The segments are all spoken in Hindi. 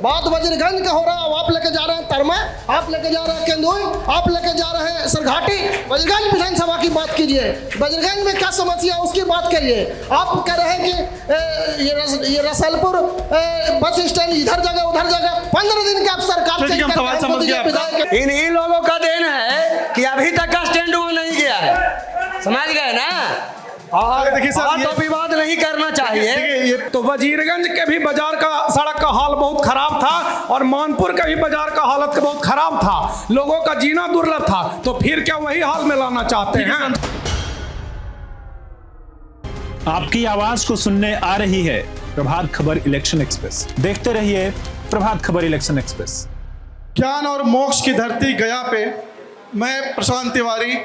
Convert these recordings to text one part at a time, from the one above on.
बात वज्रगंज का हो रहा है, आप लेके जा रहे हैं तरमे, आप लेके जा रहे हैं केंदुई, आप लेके जा रहे हैं सरघाटी। वज्रगंज विधानसभा की बात कीजिए, वज्रगंज में क्या समस्या है उसकी बात करिए। आप कह रहे हैं कि ये रसलपुर बस स्टैंड इधर जगह उधर जगह, 15 दिन के आप सरकार चेंज करते हैं। इन लोगों का देन है कि अभी तक का स्टैंड वो नहीं गया है, समझ गए ना। और देखिए सर, तो विवाद नहीं करना चाहिए। ये तो वजीरगंज के भी बाजार का सड़क का हाल बहुत खराब था और मानपुर के भी बाजार का हालत बहुत खराब था, लोगों का जीना दुर्लभ था, तो फिर क्या वही हाल में लाना चाहते हैं? आपकी आवाज को सुनने आ रही है प्रभात खबर इलेक्शन एक्सप्रेस। देखते रहिए प्रभात खबर इलेक्शन एक्सप्रेस। ज्ञान और मोक्ष की धरती गया पे मैं प्रशांत तिवारी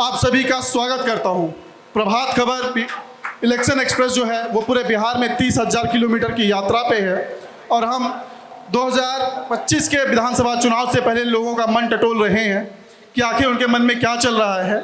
आप सभी का स्वागत करता हूं। प्रभात खबर इलेक्शन एक्सप्रेस जो है वो पूरे बिहार में 30,000 किलोमीटर की यात्रा पे है और हम 2025 के विधानसभा चुनाव से पहले लोगों का मन टटोल रहे हैं कि आखिर उनके मन में क्या चल रहा है।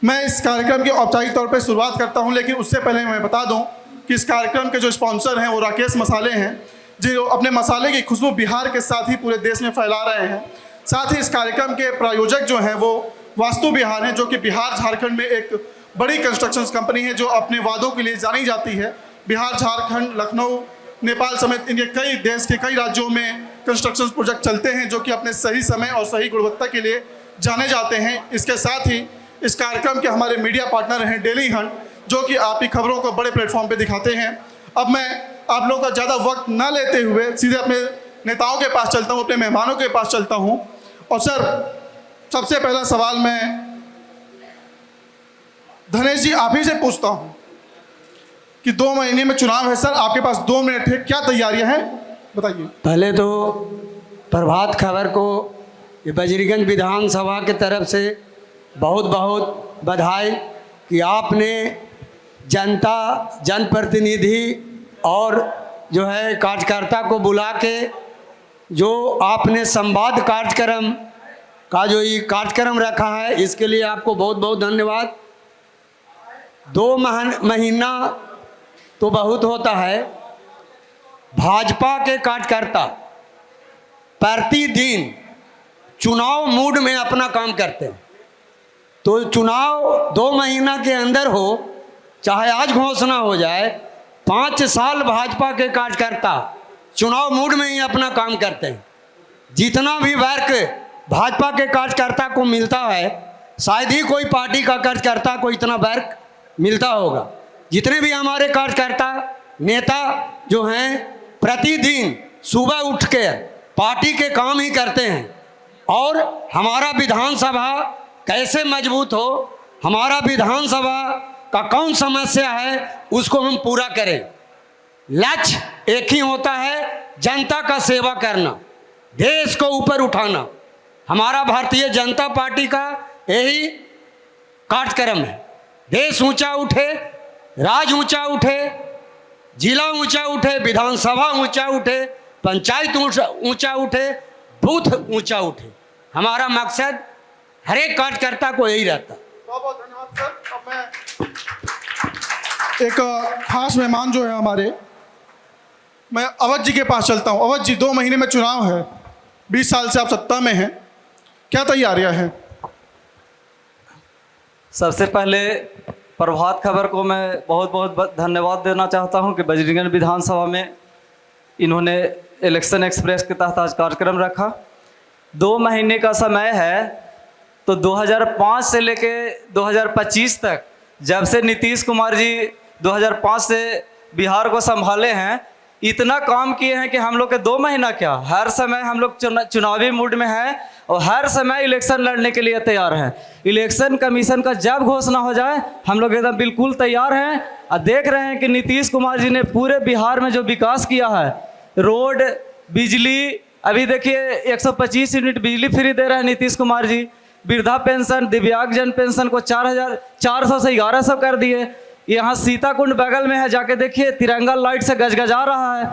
मैं इस कार्यक्रम की औपचारिक तौर पे शुरुआत करता हूं, लेकिन उससे पहले मैं बता दूं कि इस कार्यक्रम के जो स्पॉन्सर हैं वो राकेश मसाले हैं, जो अपने मसाले की खुशबू बिहार के साथ ही पूरे देश में फैला रहे हैं। साथ ही इस कार्यक्रम के प्रायोजक जो हैं वो वास्तु बिहार हैं, जो कि बिहार झारखंड में एक बड़ी कंस्ट्रक्शन कंपनी है जो अपने वादों के लिए जानी जाती है। बिहार, झारखंड, लखनऊ, नेपाल समेत इनके कई देश के कई राज्यों में कंस्ट्रक्शन प्रोजेक्ट चलते हैं जो कि अपने सही समय और सही गुणवत्ता के लिए जाने जाते हैं। इसके साथ ही इस कार्यक्रम के हमारे मीडिया पार्टनर हैं डेली हंट, जो कि आपकी खबरों को बड़े प्लेटफॉर्म पे दिखाते हैं। अब मैं आप लोगों का ज़्यादा वक्त ना लेते हुए सीधे अपने नेताओं के पास चलता हूँ, अपने मेहमानों के पास चलता हूँ। और सर, सबसे पहला सवाल मैं धनेश जी आप ही से पूछता हूं कि 2 महीने में चुनाव है सर, आपके पास 2 मिनट है, क्या तैयारियां हैं बताइए। पहले तो प्रभात खबर को वज्रगंज विधानसभा की तरफ से बहुत बहुत बधाई कि आपने जनता, जनप्रतिनिधि और जो है कार्यकर्ता को बुला के जो आपने संवाद कार्यक्रम का जो ये कार्यक्रम रखा है, इसके लिए आपको बहुत बहुत धन्यवाद। 2 महीना तो बहुत होता है। भाजपा के कार्यकर्ता प्रतिदिन चुनाव मूड में अपना काम करते हैं, तो चुनाव 2 महीना के अंदर हो चाहे आज घोषणा हो जाए, 5 साल भाजपा के कार्यकर्ता चुनाव मूड में ही अपना काम करते हैं। जितना भी वर्क भाजपा के कार्यकर्ता को मिलता है, शायद ही कोई पार्टी का कार्यकर्ता को इतना वर्क मिलता होगा। जितने भी हमारे कार्यकर्ता नेता जो हैं प्रतिदिन सुबह उठ के पार्टी के काम ही करते हैं और हमारा विधानसभा कैसे मजबूत हो, हमारा विधानसभा का कौन समस्या है उसको हम पूरा करें। लक्ष्य एक ही होता है, जनता का सेवा करना, देश को ऊपर उठाना। हमारा भारतीय जनता पार्टी का यही कार्यक्रम है। देश ऊंचा उठे, राज ऊंचा उठे, जिला ऊंचा उठे, विधानसभा ऊंचा उठे, पंचायत ऊंचा उठे, बूथ ऊंचा उठे। हमारा मकसद हर एक कार्यकर्ता को यही रहता। बहुत बहुत धन्यवाद सर। अब मैं एक खास मेहमान जो है हमारे, मैं अवध जी के पास चलता हूँ। अवध जी, 2 महीने में चुनाव है, 20 साल से आप सत्ता में हैं, क्या तैयारियां हैं? सबसे पहले प्रभात खबर को मैं बहुत बहुत धन्यवाद देना चाहता हूं कि वज्रगंज विधानसभा में इन्होंने इलेक्शन एक्सप्रेस के तहत आज कार्यक्रम रखा। 2 महीने का समय है, तो 2005 से लेके 2025 तक, जब से नीतीश कुमार जी 2005 से बिहार को संभाले हैं, इतना काम किए हैं कि हम लोग के 2 महीना क्या, हर समय हम लोग चुनावी मूड में हैं और हर समय इलेक्शन लड़ने के लिए तैयार हैं। इलेक्शन कमीशन का जब घोषणा हो जाए हम लोग एकदम बिल्कुल तैयार हैं। और देख रहे हैं कि नीतीश कुमार जी ने पूरे बिहार में जो विकास किया है, रोड, बिजली, अभी देखिए 125 यूनिट बिजली फ्री दे रहे हैं नीतीश कुमार जी। वृद्धा पेंशन, दिव्यांगजन पेंशन को 4,400 से 1,100 कर दिए। यहाँ सीताकुंड बगल में है, जाके देखिए तिरंगा लाइट से गजगजा रहा है।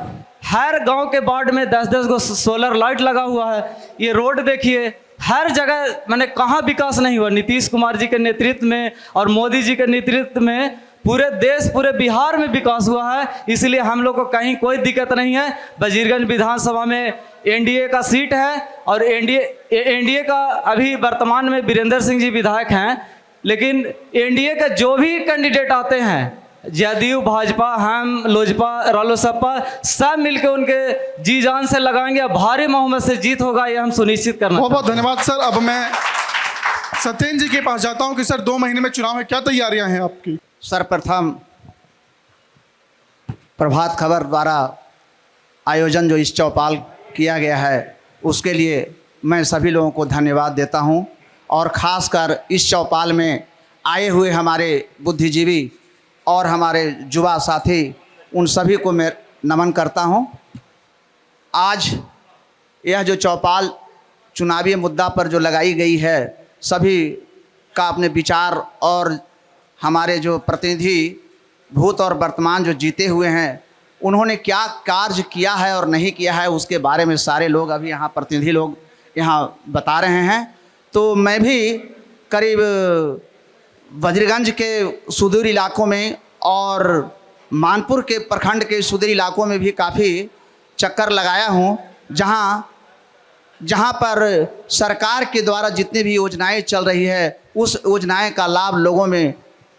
हर गांव के वार्ड में 10-10 गो सोलर लाइट लगा हुआ है। ये रोड देखिए, हर जगह मैंने कहाँ विकास नहीं हुआ। नीतीश कुमार जी के नेतृत्व में और मोदी जी के नेतृत्व में पूरे देश पूरे बिहार में विकास हुआ है, इसलिए हम लोग को कहीं कोई दिक्कत नहीं है। वजीरगंज विधानसभा में एनडीए का सीट है और एनडीए का अभी वर्तमान में वीरेंद्र सिंह जी विधायक हैं, लेकिन एनडीए के जो भी कैंडिडेट आते हैं, जदयू, भाजपा, हम, लोजपा, रालोसपा, सब मिलकर उनके जी जान से लगाएंगे, भारी बहुमत से जीत होगा, ये हम सुनिश्चित करना। बहुत बहुत धन्यवाद सर। अब मैं सत्येंद्र जी के पास जाता हूं कि सर 2 महीने में चुनाव है, क्या तैयारियां हैं आपकी? सर्वप्रथम प्रभात खबर द्वारा आयोजन जो इस चौपाल किया गया है उसके लिए मैं सभी लोगों को धन्यवाद देता हूं, और ख़ासकर इस चौपाल में आए हुए हमारे बुद्धिजीवी और हमारे युवा साथी, उन सभी को मैं नमन करता हूं। आज यह जो चौपाल चुनावी मुद्दा पर जो लगाई गई है, सभी का अपने विचार और हमारे जो प्रतिनिधि भूत और वर्तमान जो जीते हुए हैं, उन्होंने क्या कार्य किया है और नहीं किया है उसके बारे में सारे लोग अभी यहाँ प्रतिनिधि लोग यहाँ बता रहे हैं। तो मैं भी करीब वज्रगंज के सुदूर इलाकों में और मानपुर के प्रखंड के सुदूर इलाकों में भी काफ़ी चक्कर लगाया हूँ, जहाँ पर सरकार के द्वारा जितनी भी योजनाएं चल रही है उस योजनाएं का लाभ लोगों में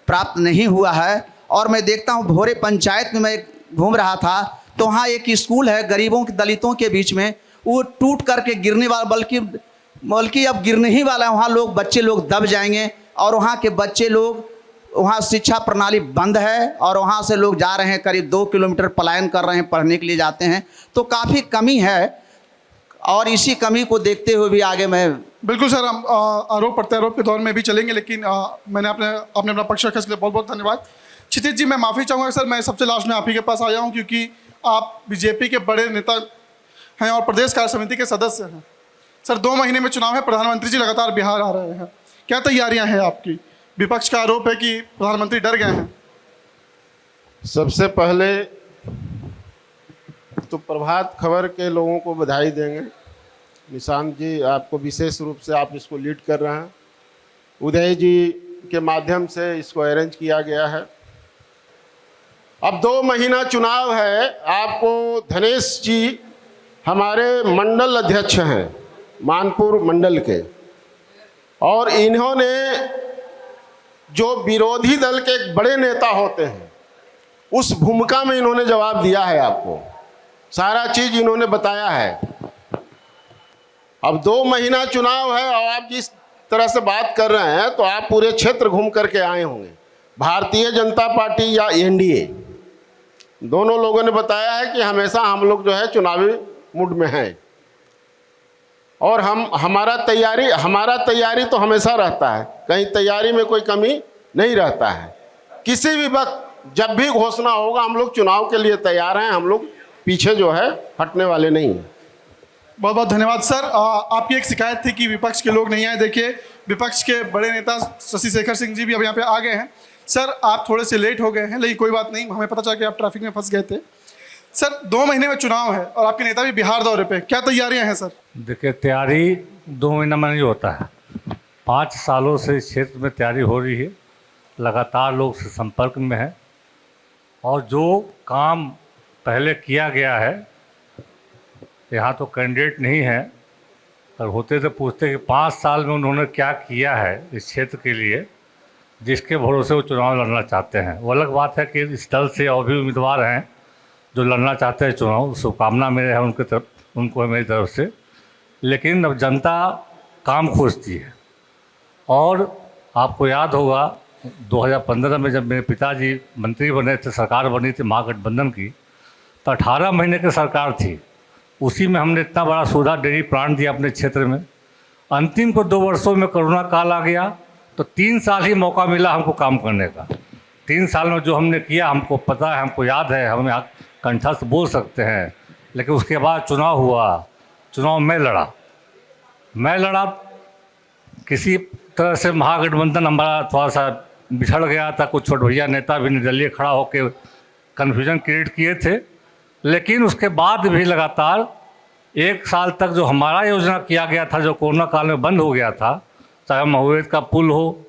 प्राप्त नहीं हुआ है। और मैं देखता हूँ भोरे पंचायत में मैं घूम रहा था तो वहाँ एक स्कूल है गरीबों के दलितों के बीच में, वो टूट करके गिरने वाला, बल्कि अब गिरने ही वाला है। वहाँ लोग बच्चे लोग दब जाएंगे और वहाँ के बच्चे लोग, वहाँ शिक्षा प्रणाली बंद है और वहाँ से लोग जा रहे हैं, करीब 2 किलोमीटर पलायन कर रहे हैं, पढ़ने के लिए जाते हैं। तो काफ़ी कमी है और इसी कमी को देखते हुए भी आगे मैं बिल्कुल सर, हम आरोप प्रत्यारोप के दौर में भी चलेंगे, लेकिन मैंने आपने अपना पक्ष रखा, इसके लिए बहुत बहुत धन्यवाद। क्षितिज जी, मैं माफ़ी चाहूँगा सर, मैं सबसे लास्ट में आप ही के पास आया हूँ क्योंकि आप बीजेपी के बड़े नेता हैं और प्रदेश कार्य समिति के सदस्य हैं। सर 2 महीने में चुनाव है, प्रधानमंत्री जी लगातार बिहार आ रहे हैं, क्या तैयारियां हैं आपकी? विपक्ष का आरोप है कि प्रधानमंत्री डर गए हैं। सबसे पहले तो प्रभात खबर के लोगों को बधाई देंगे। निशांत जी, आपको विशेष रूप से आप इसको लीड कर रहे हैं, उदय जी के माध्यम से इसको अरेंज किया गया है। अब 2 महीना चुनाव है। आपको धनेश जी हमारे मंडल अध्यक्ष हैं मानपुर मंडल के, और इन्होंने जो विरोधी दल के एक बड़े नेता होते हैं उस भूमिका में इन्होंने जवाब दिया है, आपको सारा चीज इन्होंने बताया है। अब 2 महीना चुनाव है और आप जिस तरह से बात कर रहे हैं तो आप पूरे क्षेत्र घूम करके आए होंगे। भारतीय जनता पार्टी या एनडीए, दोनों लोगों ने बताया है कि हमेशा हम लोग जो है चुनावी मूड में हैं, और हमारा तैयारी तो हमेशा रहता है, कहीं तैयारी में कोई कमी नहीं रहता है। किसी भी वक्त जब भी घोषणा होगा हम लोग चुनाव के लिए तैयार हैं, हम लोग पीछे जो है हटने वाले नहीं हैं। बहुत बहुत धन्यवाद सर। आपकी एक शिकायत थी कि विपक्ष के लोग नहीं आए। देखिए, विपक्ष के बड़े नेता शशि शेखर सिंह जी भी अब यहाँ पे आ गए हैं। सर आप थोड़े से लेट हो गए हैं, लेकिन कोई बात नहीं, हमें पता चला कि आप ट्रैफिक में फंस गए थे। सर 2 महीने में चुनाव है और आपके नेता भी बिहार दौरे पे, क्या तैयारियां हैं सर? देखिए, तैयारी 2 महीना में नहीं होता है, 5 सालों से इस क्षेत्र में तैयारी हो रही है, लगातार लोग से संपर्क में है, और जो काम पहले किया गया है, यहाँ तो कैंडिडेट नहीं है, और होते तो पूछते कि 5 साल में उन्होंने क्या किया है इस क्षेत्र के लिए, जिसके भरोसे वो चुनाव लड़ना चाहते हैं। वो अलग बात है कि इस दल से और भी उम्मीदवार हैं जो लड़ना चाहते हैं चुनाव, शुभकामना मेरे है उनको है मेरी तरफ से। लेकिन अब जनता काम खोजती है, और आपको याद होगा 2015 में जब मेरे पिताजी मंत्री बने थे, सरकार बनी थी महागठबंधन की, तो 18 महीने की सरकार थी, उसी में हमने इतना बड़ा सुधा डेयरी प्लांट दिया अपने क्षेत्र में। अंतिम को 2 वर्षों में कोरोना काल आ गया, तो 3 साल ही मौका मिला हमको काम करने का। 3 साल में जो हमने किया हमको पता है, हमको याद है, हमें कंठस्थ बोल सकते हैं। लेकिन उसके बाद चुनाव हुआ, चुनाव मैं लड़ा, किसी तरह से महागठबंधन हमारा थोड़ा सा बिछड़ गया था, कुछ छोट भैया नेता भी निर्दलीय खड़ा होकर कन्फ्यूजन क्रिएट किए थे। लेकिन उसके बाद भी लगातार 1 साल तक जो हमारा योजना किया गया था, जो कोरोना काल में बंद हो गया था, चाहे महुएत का पुल हो,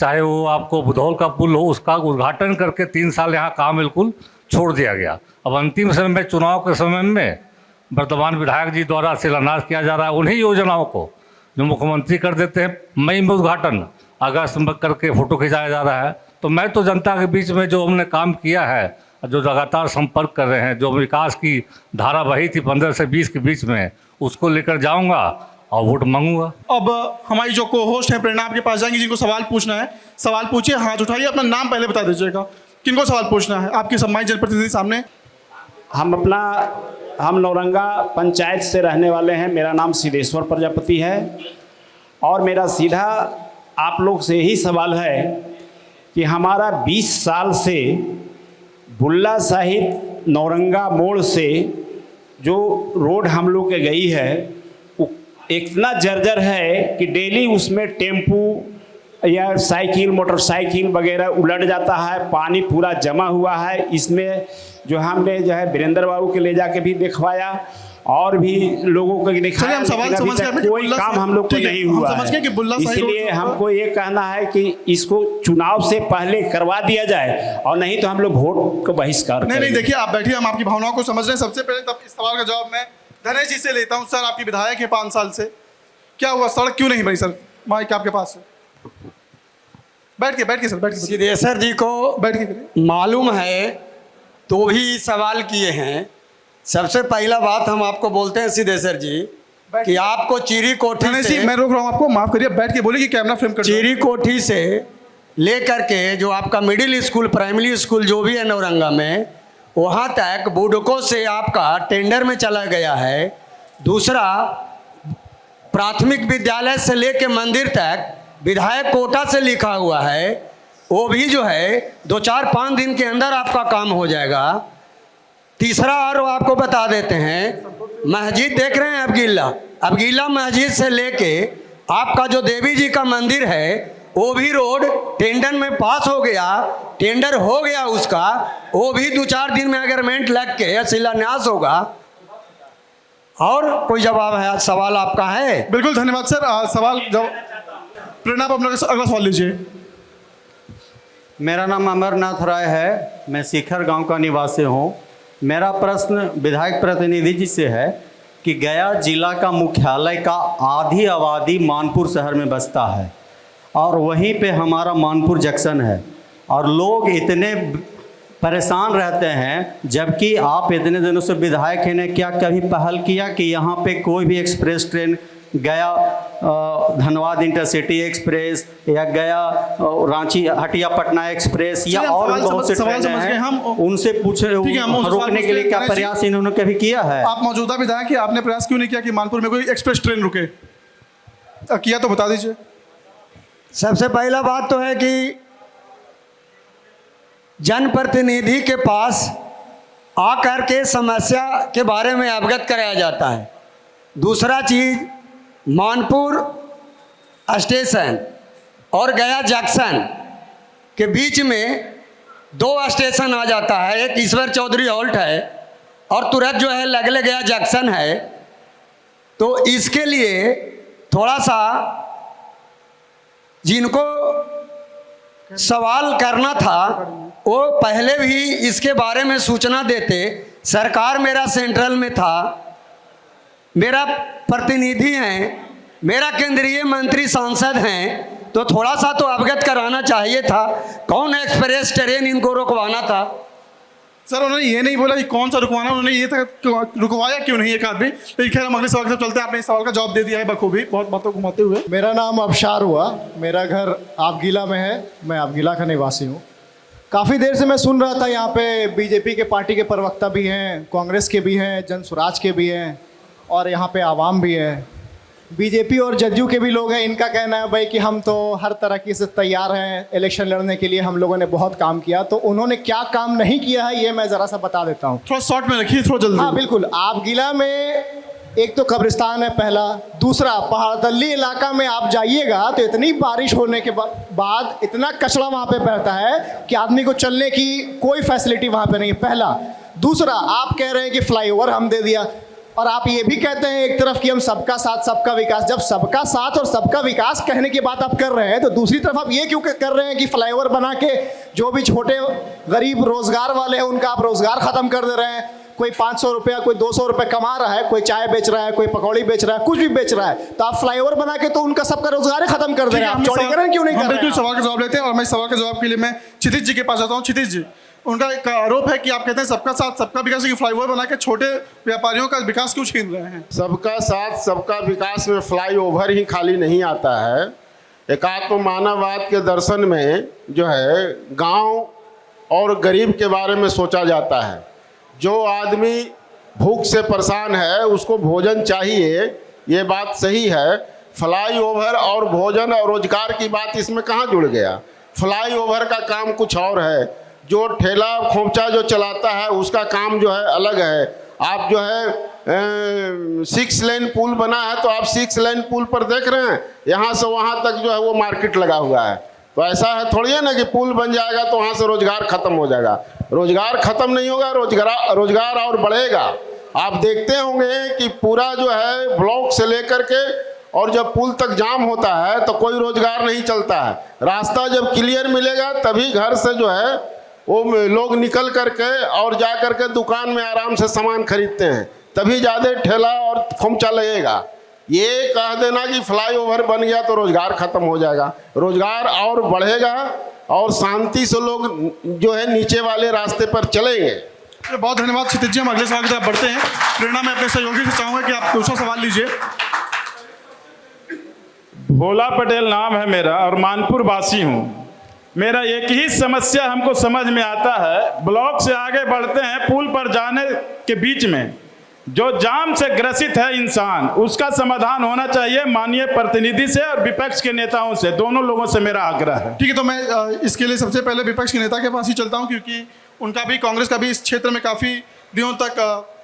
चाहे वो आपको बुधौल का पुल हो, उसका उद्घाटन करके 3 साल यहाँ काम बिल्कुल छोड़ दिया गया। अब अंतिम समय में, चुनाव के समय में वर्तमान विधायक जी द्वारा शिलान्यास किया जा रहा है उन्हीं योजनाओं को जो मुख्यमंत्री कर देते हैं। मई में उद्घाटन, अगस्त में करके फ़ोटो खिंचाया जा रहा है। तो मैं तो जनता के बीच में जो हमने काम किया है, जो लगातार संपर्क कर रहे हैं, जो विकास की धारा बही थी 15 से 20 के बीच में, उसको लेकर जाऊंगा और वोट मांगूंगा। अब हमारी जो को होस्ट है प्रेरणा आपके पास जाएंगी, जिनको सवाल पूछना है सवाल पूछिए, हाथ उठाइए, अपना नाम पहले बता दीजिएगा, किनको सवाल पूछना है। आपके सम्मानित जनप्रतिनिधि सामने। हम नौरंगा पंचायत से रहने वाले हैं। मेरा नाम सिद्धेश्वर प्रजापति है और मेरा सीधा आप लोग से यही सवाल है कि हमारा 20 साल से बुल्ला साहिब नौरंगा मोड़ से जो रोड हम लोग के गई है वो इतना जर्जर है कि डेली उसमें टेम्पू या साइकिल, मोटरसाइकिल वगैरह उलट जाता है, पानी पूरा जमा हुआ है। इसमें जो हमने जो है वीरेंद्र बाबू के ले जाके भी दिखवाया और भी लोगों को दिखाया, हम सवाल समझ गए, कोई काम हम लोग को नहीं हुआ है। इसलिए हमको ये कहना है कि इसको चुनाव से पहले करवा दिया जाए और नहीं तो हम लोग वोट को बहिष्कार करेंगे। नहीं, देखिए आप बैठिए, हम आपकी भावनाओं को समझ रहे हैं। सबसे पहले तब इस सवाल का जवाब मैं धनेश जी से लेता हूँ। सर, आपकी विधायक है 5 साल से, क्या हुआ, सड़क क्यों नहीं बनी? सर माइक आपके पास है, बैठ के सर, बैठ के। सिद्धेश्वर जी को बैठ के मालूम है तो भी सवाल किए हैं। सबसे पहला बात हम आपको बोलते हैं सिद्धेश्वर जी कि आपको चीरी कोठी से, मैं रोक रहा हूँ आपको, माफ करिए, बैठ के बोलिए कि कैमरा फ्रेम कर। चीरी कोठी से लेकर के जो आपका मिडिल स्कूल, प्राइमरी स्कूल जो भी है नौरंगा में, वहाँ तक बुडको से आपका टेंडर में चला गया है। दूसरा, प्राथमिक विद्यालय से लेकर मंदिर तक विधायक कोटा से लिखा हुआ है, वो भी जो है 2-4-5 दिन के अंदर आपका काम हो जाएगा। तीसरा और आपको बता देते हैं, मस्जिद देख रहे हैं अबगीला मस्जिद से लेके आपका जो देवी जी का मंदिर है, वो भी रोड टेंडर में पास हो गया, टेंडर हो गया उसका, वो भी 2-4 दिन में अग्रीमेंट लग के शिलान्यास होगा। और कोई जवाब है? सवाल आपका है? बिल्कुल, धन्यवाद सर। सवाल जवाब प्रेरणा, आप अपना अगला सवाल लीजिए। मेरा नाम अमरनाथ राय है, मैं शिखर गांव का निवासी हूं। मेरा प्रश्न विधायक प्रतिनिधि जी से है कि गया जिला का मुख्यालय का आधी आबादी मानपुर शहर में बसता है और वहीं पे हमारा मानपुर जंक्शन है और लोग इतने परेशान रहते हैं, जबकि आप इतने दिनों से विधायक हैं, ने क्या कभी पहल किया कि यहाँ पे कोई भी एक्सप्रेस ट्रेन गया धनबाद इंटरसिटी एक्सप्रेस या गया रांची हटिया पटना एक्सप्रेस या और भी बहुत से ट्रेन हैं, उनसे पूछे रोकने के लिए क्या प्रयास इन्होंने कभी किया है? आप मौजूदा विधायक हैं, आपने प्रयास क्यों नहीं किया कि मानपुर में कोई एक्सप्रेस ट्रेन रुके? किया तो बता दीजिए। सबसे पहला बात तो है कि जनप्रतिनिधि के पास आकर के समस्या के बारे में अवगत कराया जाता है। दूसरा चीज़, मानपुर स्टेशन और गया जंक्शन के बीच में 2 स्टेशन आ जाता है, एक ईश्वर चौधरी हॉल्ट है और तुरंत जो है लगले गया जंक्शन है। तो इसके लिए थोड़ा सा जिनको सवाल करना था वो पहले भी इसके बारे में सूचना देते। सरकार मेरा सेंट्रल में था, मेरा प्रतिनिधि हैं, मेरा केंद्रीय मंत्री सांसद हैं, तो थोड़ा सा तो अवगत कराना चाहिए था। कौन एक्सप्रेस ट्रेन इनको रुकवाना था? सर, उन्होंने ये नहीं बोला कि कौन सा रुकवाना, उन्होंने ये था रुकवाया क्यों नहीं एक आदमी। लेकिन खैर, हम अगले सवाल की तरफ चलते हैं। आपने इस सवाल का जवाब दे दिया है बखूबी, बहुत बातों घुमाते हुए। मेरा नाम अबशार हुआ, मेरा घर आपगीला में है, मैं आपगीला का निवासी हूँ। काफ़ी देर से मैं सुन रहा था, यहाँ पे बीजेपी के पार्टी के प्रवक्ता भी हैं, कांग्रेस के भी हैं, जन स्वराज के भी हैं और यहाँ पे आवाम भी है, बीजेपी और जदयू के भी लोग हैं। इनका कहना है भाई कि हम तो हर तरह की से तैयार हैं इलेक्शन लड़ने के लिए, हम लोगों ने बहुत काम किया। तो उन्होंने क्या काम नहीं किया है ये मैं ज़रा सा बता देता हूँ। थोड़ा शॉर्ट में रखिए, थोड़ा जल्दी। हाँ बिल्कुल। आपगीला में एक तो कब्रिस्तान है पहला, दूसरा पहाड़तल्ली इलाका में आप जाइएगा तो इतनी बारिश होने के बाद इतना कचरा वहाँ पे बहता है कि आदमी को चलने की कोई फैसिलिटी वहाँ पे नहीं है, पहला। दूसरा, आप कह रहे हैं कि फ्लाईओवर हम दे दिया, और आप ये भी कहते हैं एक तरफ कि हम सबका साथ सबका विकास। जब सबका साथ और सबका विकास कहने की बात आप कर रहे हैं तो दूसरी तरफ आप ये क्यों कर रहे हैं कि फ्लाईओवर बना के जो भी छोटे गरीब रोजगार वाले हैं उनका आप रोजगार खत्म कर दे रहे हैं। कोई 500 रुपया, कोई 200 रुपये कमा रहा है, कोई चाय बेच रहा है, कोई पकौड़ी बेच रहा है, कुछ भी बेच रहा है, तो आप फ्लाईओवर बना के तो उनका सबका रोजगार ही खत्म कर दे रहे हैं। आप चौड़ीकरण क्यों नहीं कर रहे हैं? बिल्कुल सवाल का जवाब लेते हैं और मैं इस सवाल के जवाब के लिए मैं क्षितिज जी के पास जाता हूँ। क्षितिज जी, उनका एक आरोप है कि आप कहते हैं सबका साथ सबका विकास, की फ्लाईओवर बना के छोटे व्यापारियों का विकास क्यों छीन रहे हैं? सबका साथ सबका विकास में फ्लाईओवर ही खाली नहीं आता है। एकात्म मानववाद के दर्शन में जो है गांव और गरीब के बारे में सोचा जाता है। जो आदमी भूख से परेशान है उसको भोजन चाहिए, ये बात सही है। फ्लाईओवर और भोजन और रोजगार की बात इसमें कहाँ जुड़ गया? फ्लाईओवर का काम कुछ और है, जो ठेला खोमचा जो चलाता है उसका काम जो है अलग है। आप जो है 6 लेन पुल बना है तो आप 6 लेन पुल पर देख रहे हैं यहाँ से वहाँ तक जो है वो मार्केट लगा हुआ है। तो ऐसा है थोड़ी है ना कि पुल बन जाएगा तो वहाँ से रोजगार खत्म हो जाएगा। रोजगार खत्म नहीं होगा, रोजगार और बढ़ेगा। आप देखते होंगे कि पूरा जो है ब्लॉक से लेकर के और जब पुल तक जाम होता है तो कोई रोजगार नहीं चलता है। रास्ता जब क्लियर मिलेगा तभी घर से जो है वो लोग निकल करके और जा करके दुकान में आराम से सामान खरीदते हैं, तभी ज़्यादा ठेला और खोमचा लगेगा। ये कह देना कि फ्लाईओवर बन गया तो रोजगार खत्म हो जाएगा, रोजगार और बढ़ेगा और शांति से लोग जो है नीचे वाले रास्ते पर चलेंगे। बहुत धन्यवाद क्षितिज जी। हम अगले सवाल की तरफ बढ़ते हैं। प्रेरणा, मैं अपने सहयोगी से चाहूँगा कि आप दूसरा सवाल लीजिए। भोला पटेल नाम है मेरा और मानपुर वासी हूँ। मेरा एक ही समस्या हमको समझ में आता है, ब्लॉक से आगे बढ़ते हैं पुल पर जाने के बीच में जो जाम से ग्रसित है इंसान, उसका समाधान होना चाहिए माननीय प्रतिनिधि से और विपक्ष के नेताओं से, दोनों लोगों से मेरा आग्रह है। ठीक है, तो मैं इसके लिए सबसे पहले विपक्ष के नेता के पास ही चलता हूं, क्योंकि उनका भी, कांग्रेस का भी इस क्षेत्र में काफ़ी दिनों तक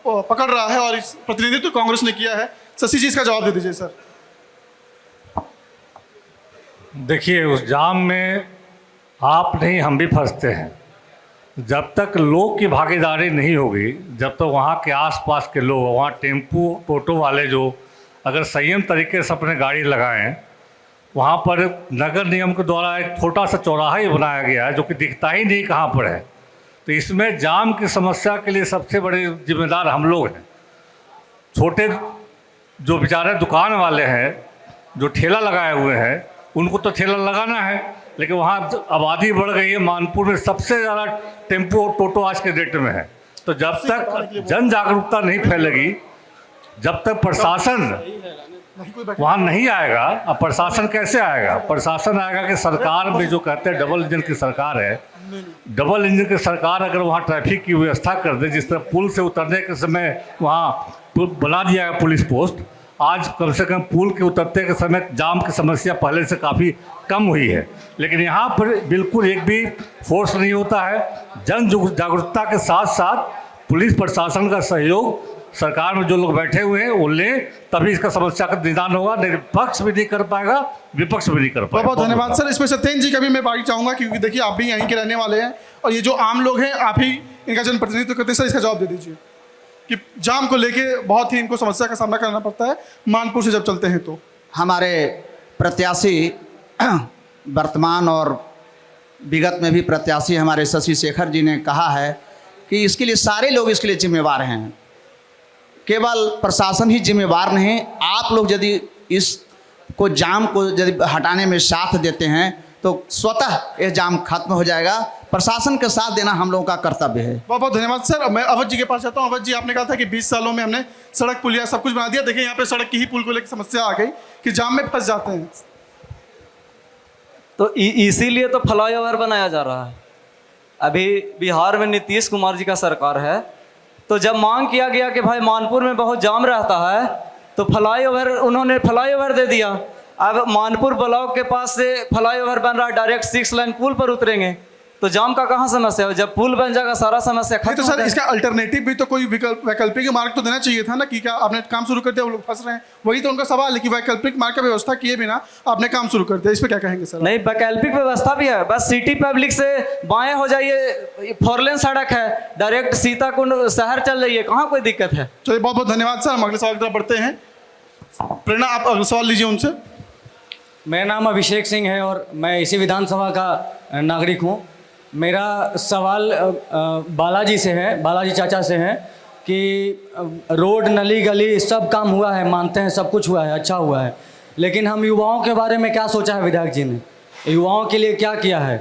पकड़ रहा है और इस प्रतिनिधित्व कांग्रेस ने किया है। शशि जी, इसका जवाब दे दीजिए सर। देखिए, उस जाम में आप नहीं हम भी फंसते हैं। जब तक लोग की भागीदारी नहीं होगी, जब तक वहाँ के आसपास के लोग, वहाँ टेम्पू टोटो वाले जो अगर संयम तरीके से अपने गाड़ी लगाएं, वहाँ पर नगर निगम के द्वारा एक छोटा सा चौराहा ही बनाया गया है जो कि दिखता ही नहीं कहाँ पर है। तो इसमें जाम की समस्या के लिए सबसे बड़े जिम्मेदार हम लोग हैं। छोटे जो बेचारे दुकान वाले हैं, जो ठेला लगाए हुए हैं, उनको तो ठेला लगाना है, लेकिन वहाँ आबादी बढ़ गई है। मानपुर में सबसे ज़्यादा टेम्पो और टोटो आज के डेट में है। तो जब तक जन जागरूकता नहीं फैलेगी, जब तक प्रशासन वहाँ नहीं आएगा, अब प्रशासन कैसे आएगा? प्रशासन आएगा कि सरकार में जो कहते हैं डबल इंजन की सरकार है, डबल इंजन की सरकार अगर वहाँ ट्रैफिक की व्यवस्था कर दे, जिस तरह पुल से उतरने के समय वहाँ बना दिया गया पुलिस पोस्ट, आज कम से कम पुल के उतरते के समय जाम की समस्या पहले से काफ़ी कम हुई है। लेकिन यहाँ पर बिल्कुल एक भी फोर्स नहीं होता है। जन जागरूकता के साथ साथ पुलिस प्रशासन का सहयोग सरकार में जो लोग बैठे हुए हैं वो लें, तभी इसका समस्या का निदान होगा। नहीं पक्ष भी नहीं कर पाएगा, विपक्ष भी नहीं कर पाएगा। बहुत धन्यवाद सर। इसमें सत्येंद्र जी का भी मैं बारी चाहूँगा, क्योंकि देखिए आप भी यहीं के रहने वाले हैं और ये जो आम लोग हैं आप ही इनका जनप्रतिनिधित्व करते हैं। सर, इसका जवाब दे दीजिए कि जाम को लेके बहुत ही इनको समस्या का सामना करना पड़ता है मानपुर से जब चलते हैं। तो हमारे प्रत्याशी वर्तमान और विगत में भी प्रत्याशी हमारे शशि शेखर जी ने कहा है कि इसके लिए सारे लोग इसके लिए जिम्मेवार हैं, केवल प्रशासन ही जिम्मेवार नहीं। आप लोग यदि इस को जाम को यदि हटाने में साथ देते हैं तो स्वतः यह जाम खत्म हो जाएगा। प्रशासन के साथ देना हम लोगों का कर्तव्य है। बहुत बहुत धन्यवाद सर। मैं अवध जी के पास जाता हूँ। अवध जी, आपने कहा था कि 20 सालों में हमने सड़क पुलिया सब कुछ बना दिया। देखिए यहाँ पे सड़क की ही पुल को लेकर समस्या आ गई कि जाम में फंस जाते हैं। तो इसीलिए तो फ्लाईओवर बनाया जा रहा है। अभी बिहार में नीतीश कुमार जी का सरकार है, तो जब मांग किया गया कि भाई मानपुर में बहुत जाम रहता है तो फ्लाईओवर, उन्होंने फ्लाईओवर दे दिया। अब मानपुर ब्लॉक के पास से फ्लाईओवर बन रहा है, डायरेक्ट 6 लाइन पुल पर उतरेंगे। तो जाम का कहाँ समस्या है? जब पुल बन जाएगा सारा समस्या नहीं खत्म तो हो सर जाएगा। इसका अल्टरनेटिव भी तो कोई वैकल्पिक मार्ग तो देना चाहिए था ना, कि क्या आपने काम शुरू कर दिया, वो लोग फंस रहे हैं, वही तो उनका सवाल है कि वैकल्पिक मार्ग का व्यवस्था किए बिना आपने काम शुरू कर दिया, इस पर क्या कहेंगे सर? नहीं, वैकल्पिक व्यवस्था भी है, बस सिटी पब्लिक से बाएं हो जाइए, 4 लेन सड़क है, डायरेक्ट सीताकुंड शहर चल रही है, कहाँ कोई दिक्कत है। चलिए बहुत बहुत धन्यवाद सर। हम अगले सवाल की तरफ बढ़ते हैं। प्रेरणा, आप अगला सवाल लीजिए उनसे। मेरा नाम अभिषेक सिंह है और मैं इसी विधानसभा का नागरिक हूँ। मेरा सवाल बालाजी से है, बालाजी चाचा से है कि रोड नली गली सब काम हुआ है, मानते हैं सब कुछ हुआ है, अच्छा हुआ है, लेकिन हम युवाओं के बारे में क्या सोचा है विधायक जी ने? युवाओं के लिए क्या किया है?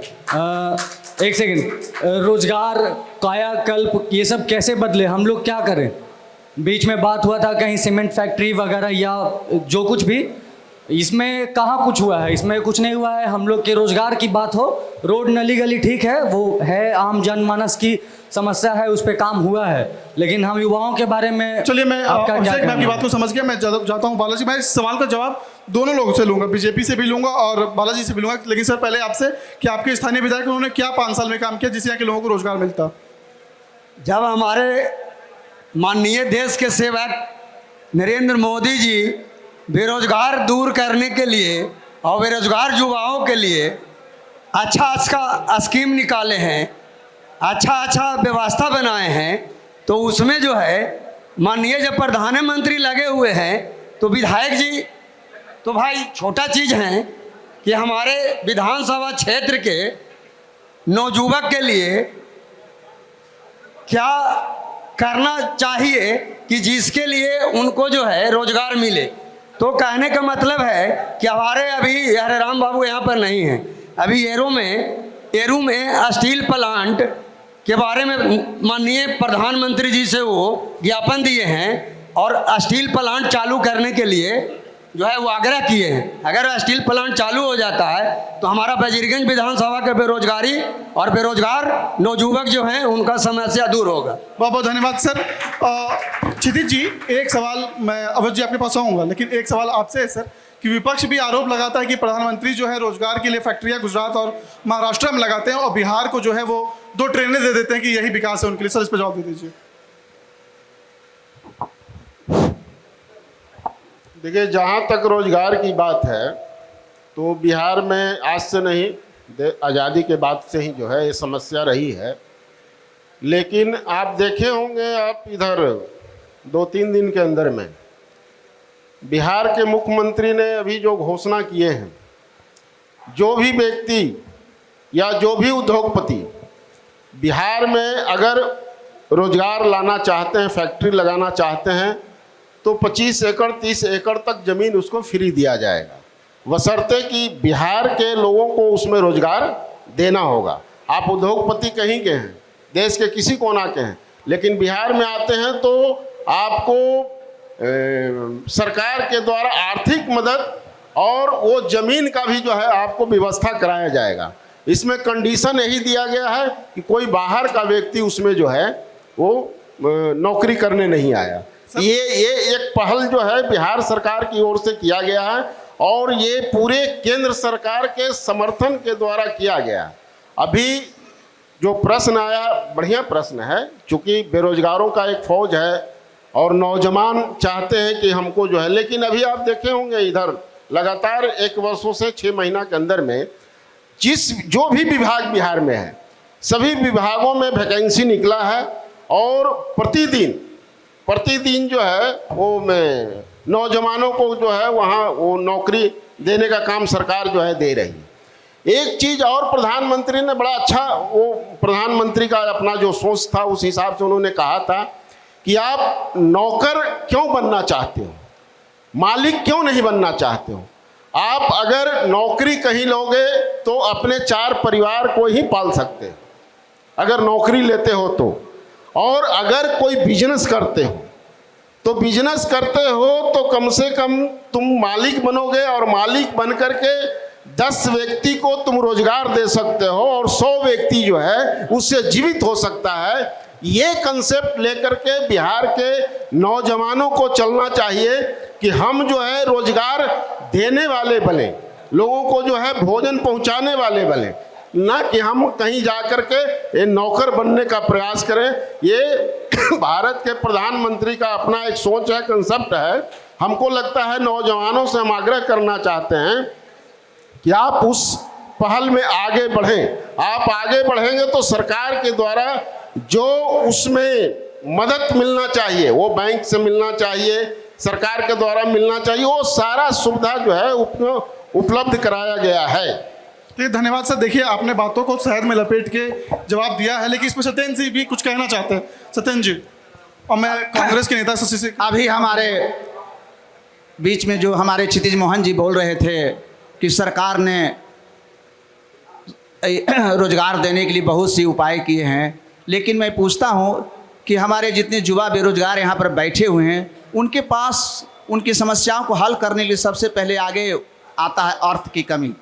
एक सेकंड, रोजगार, कायाकल्प, ये सब कैसे बदले? हम लोग क्या करें? बीच में बात हुआ था कहीं सीमेंट फैक्ट्री वगैरह या जो कुछ भी, इसमें कहाँ कुछ हुआ है? इसमें कुछ नहीं हुआ है। हम लोग के रोजगार की बात हो, रोड नली गली ठीक है, वो है आम जनमानस की समस्या है, उस पर काम हुआ है, लेकिन हम युवाओं के बारे में चलिए मैं आपकी बात को समझ गया। मैं जाता हूँ बालाजी। मैं इस सवाल का जवाब दोनों लोगों से लूंगा, बीजेपी से भी लूंगा और बालाजी से भी लूंगा, लेकिन सर पहले आपसे कि आपके स्थानीय विधायक उन्होंने क्या 5 साल में काम किया जिससे यहाँ के लोगों को रोजगार मिलता? जब हमारे माननीय देश के सेवक नरेंद्र मोदी जी बेरोजगार दूर करने के लिए और बेरोजगार युवाओं के लिए अच्छा स्कीम निकाले हैं, अच्छा व्यवस्था बनाए हैं, तो उसमें जो है माननीय जब प्रधानमंत्री लगे हुए हैं तो विधायक जी तो भाई छोटा चीज़ है कि हमारे विधानसभा क्षेत्र के नौजुवक के लिए क्या करना चाहिए कि जिसके लिए उनको जो है रोजगार मिले। तो कहने का मतलब है कि हमारे अभी हरे राम बाबू यहाँ पर नहीं हैं, अभी एरू में स्टील प्लांट के बारे में माननीय प्रधानमंत्री जी से वो ज्ञापन दिए हैं और स्टील प्लांट चालू करने के लिए जो है वो आग्रह किए हैं। अगर स्टील प्लांट चालू हो जाता है तो हमारा वजीरगंज विधानसभा के बेरोजगारी और बेरोजगार नौजुवक जो हैं उनका समस्या दूर होगा। बहुत बहुत धन्यवाद सर। क्षितिज जी, एक सवाल मैं अवध जी आपके पास आऊँगा, लेकिन एक सवाल आपसे है सर कि विपक्ष भी आरोप लगाता है कि प्रधानमंत्री जो है रोजगार के लिए फैक्ट्रियाँ गुजरात और महाराष्ट्र में लगाते हैं और बिहार को जो है वो 2 ट्रेनें दे देते हैं कि यही विकास है उनके लिए। सर इस पर जवाब दे दीजिए। देखिए, जहाँ तक रोजगार की बात है तो बिहार में आज से नहीं, आज़ादी के बाद से ही जो है ये समस्या रही है, लेकिन आप देखे होंगे, आप इधर 2-3 दिन के अंदर में बिहार के मुख्यमंत्री ने अभी जो घोषणा किए हैं, जो भी व्यक्ति या जो भी उद्योगपति बिहार में अगर रोजगार लाना चाहते हैं, फैक्ट्री लगाना चाहते हैं, तो 25 एकड़ 30 एकड़ तक ज़मीन उसको फ्री दिया जाएगा, बशर्ते कि बिहार के लोगों को उसमें रोजगार देना होगा। आप उद्योगपति कहीं के हैं, देश के किसी कोना के हैं, लेकिन बिहार में आते हैं तो आपको सरकार के द्वारा आर्थिक मदद और वो ज़मीन का भी जो है आपको व्यवस्था कराया जाएगा। इसमें कंडीशन यही दिया गया है कि कोई बाहर का व्यक्ति उसमें जो है वो नौकरी करने नहीं आया। ये एक पहल जो है बिहार सरकार की ओर से किया गया है और ये पूरे केंद्र सरकार के समर्थन के द्वारा किया गया। अभी जो प्रश्न आया, बढ़िया प्रश्न है, चूँकि बेरोजगारों का एक फौज है और नौजवान चाहते हैं कि हमको जो है, लेकिन अभी आप देखे होंगे इधर लगातार 1 वर्षों से 6 महीना के अंदर में जो भी विभाग बिहार में है, सभी विभागों में वैकेंसी निकला है और प्रतिदिन जो है वो नौजवानों को जो है वहाँ वो नौकरी देने का काम सरकार जो है दे रही है। एक चीज़ और प्रधानमंत्री ने बड़ा अच्छा, वो प्रधानमंत्री का अपना जो सोच था उस हिसाब से उन्होंने कहा था कि आप नौकर क्यों बनना चाहते हो, मालिक क्यों नहीं बनना चाहते हो। आप अगर नौकरी कहीं लोगे तो अपने 4 परिवार को ही पाल सकते हो अगर नौकरी लेते हो तो, और अगर कोई बिजनेस करते हो तो कम से कम तुम मालिक बनोगे और मालिक बन करके 10 व्यक्ति को तुम रोजगार दे सकते हो और 100 व्यक्ति जो है उससे जीवित हो सकता है। ये कंसेप्ट लेकर के बिहार के नौजवानों को चलना चाहिए कि हम जो है रोजगार देने वाले बने, लोगों को जो है भोजन पहुंचाने वाले बने। ना कि हम कहीं जा कर के ये नौकर बनने का प्रयास करें। ये भारत के प्रधानमंत्री का अपना एक सोच है, कंसेप्ट है। हमको लगता है नौजवानों से हम आग्रह करना चाहते हैं कि आप उस पहल में आगे बढ़ें। आप आगे बढ़ेंगे तो सरकार के द्वारा जो उसमें मदद मिलना चाहिए, वो बैंक से मिलना चाहिए, सरकार के द्वारा मिलना चाहिए, वो सारा सुविधा जो है उपलब्ध कराया गया है। तो ये धन्यवाद सर। देखिए आपने बातों को शहद में लपेट के जवाब दिया है, लेकिन इसमें सत्येंद्र जी भी कुछ कहना चाहते हैं। सत्येंद्र जी, और मैं कांग्रेस के नेता शशि से अभी हमारे बीच में जो हमारे क्षितिज मोहन जी बोल रहे थे कि सरकार ने रोजगार देने के लिए बहुत सी उपाय किए हैं, लेकिन मैं पूछता हूं कि हमारे जितने युवा बेरोजगार यहाँ पर बैठे हुए हैं, उनके पास उनकी समस्याओं को हल करने के लिए सबसे पहले आगे आता है अर्थ की कमी।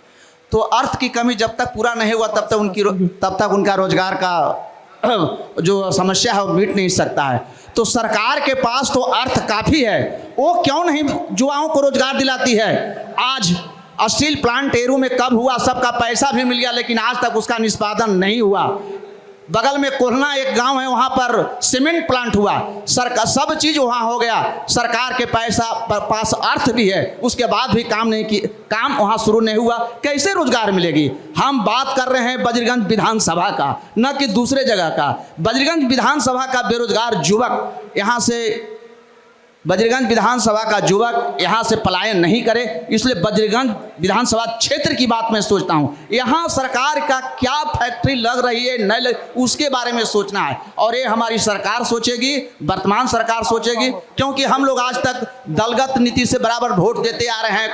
तो अर्थ की कमी जब तक पूरा नहीं हुआ तब तक उनका रोजगार का जो समस्या है वो मिट नहीं सकता है। तो सरकार के पास तो अर्थ काफ़ी है, वो क्यों नहीं युवाओं को रोजगार दिलाती है? आज स्टील प्लांट एरू में कब हुआ, सबका पैसा भी मिल गया, लेकिन आज तक उसका निष्पादन नहीं हुआ। बगल में कोल्हना एक गांव है, वहां पर सीमेंट प्लांट हुआ, सरकार सब चीज़ वहां हो गया, सरकार के पास अर्थ भी है, उसके बाद भी काम वहां शुरू नहीं हुआ। कैसे रोजगार मिलेगी? हम बात कर रहे हैं बजरगंज विधानसभा का, न कि दूसरे जगह का। बजरगंज विधानसभा का बेरोजगार युवक यहाँ से बजरगंज विधानसभा का युवक यहाँ से पलायन नहीं करे, इसलिए बजरगंज विधानसभा क्षेत्र की बात मैं सोचता हूँ। यहाँ सरकार का क्या फैक्ट्री लग रही है नहीं लग, उसके बारे में सोचना है, और ये हमारी सरकार सोचेगी, वर्तमान सरकार सोचेगी, क्योंकि हम लोग आज तक दलगत नीति से बराबर वोट देते आ रहे हैं।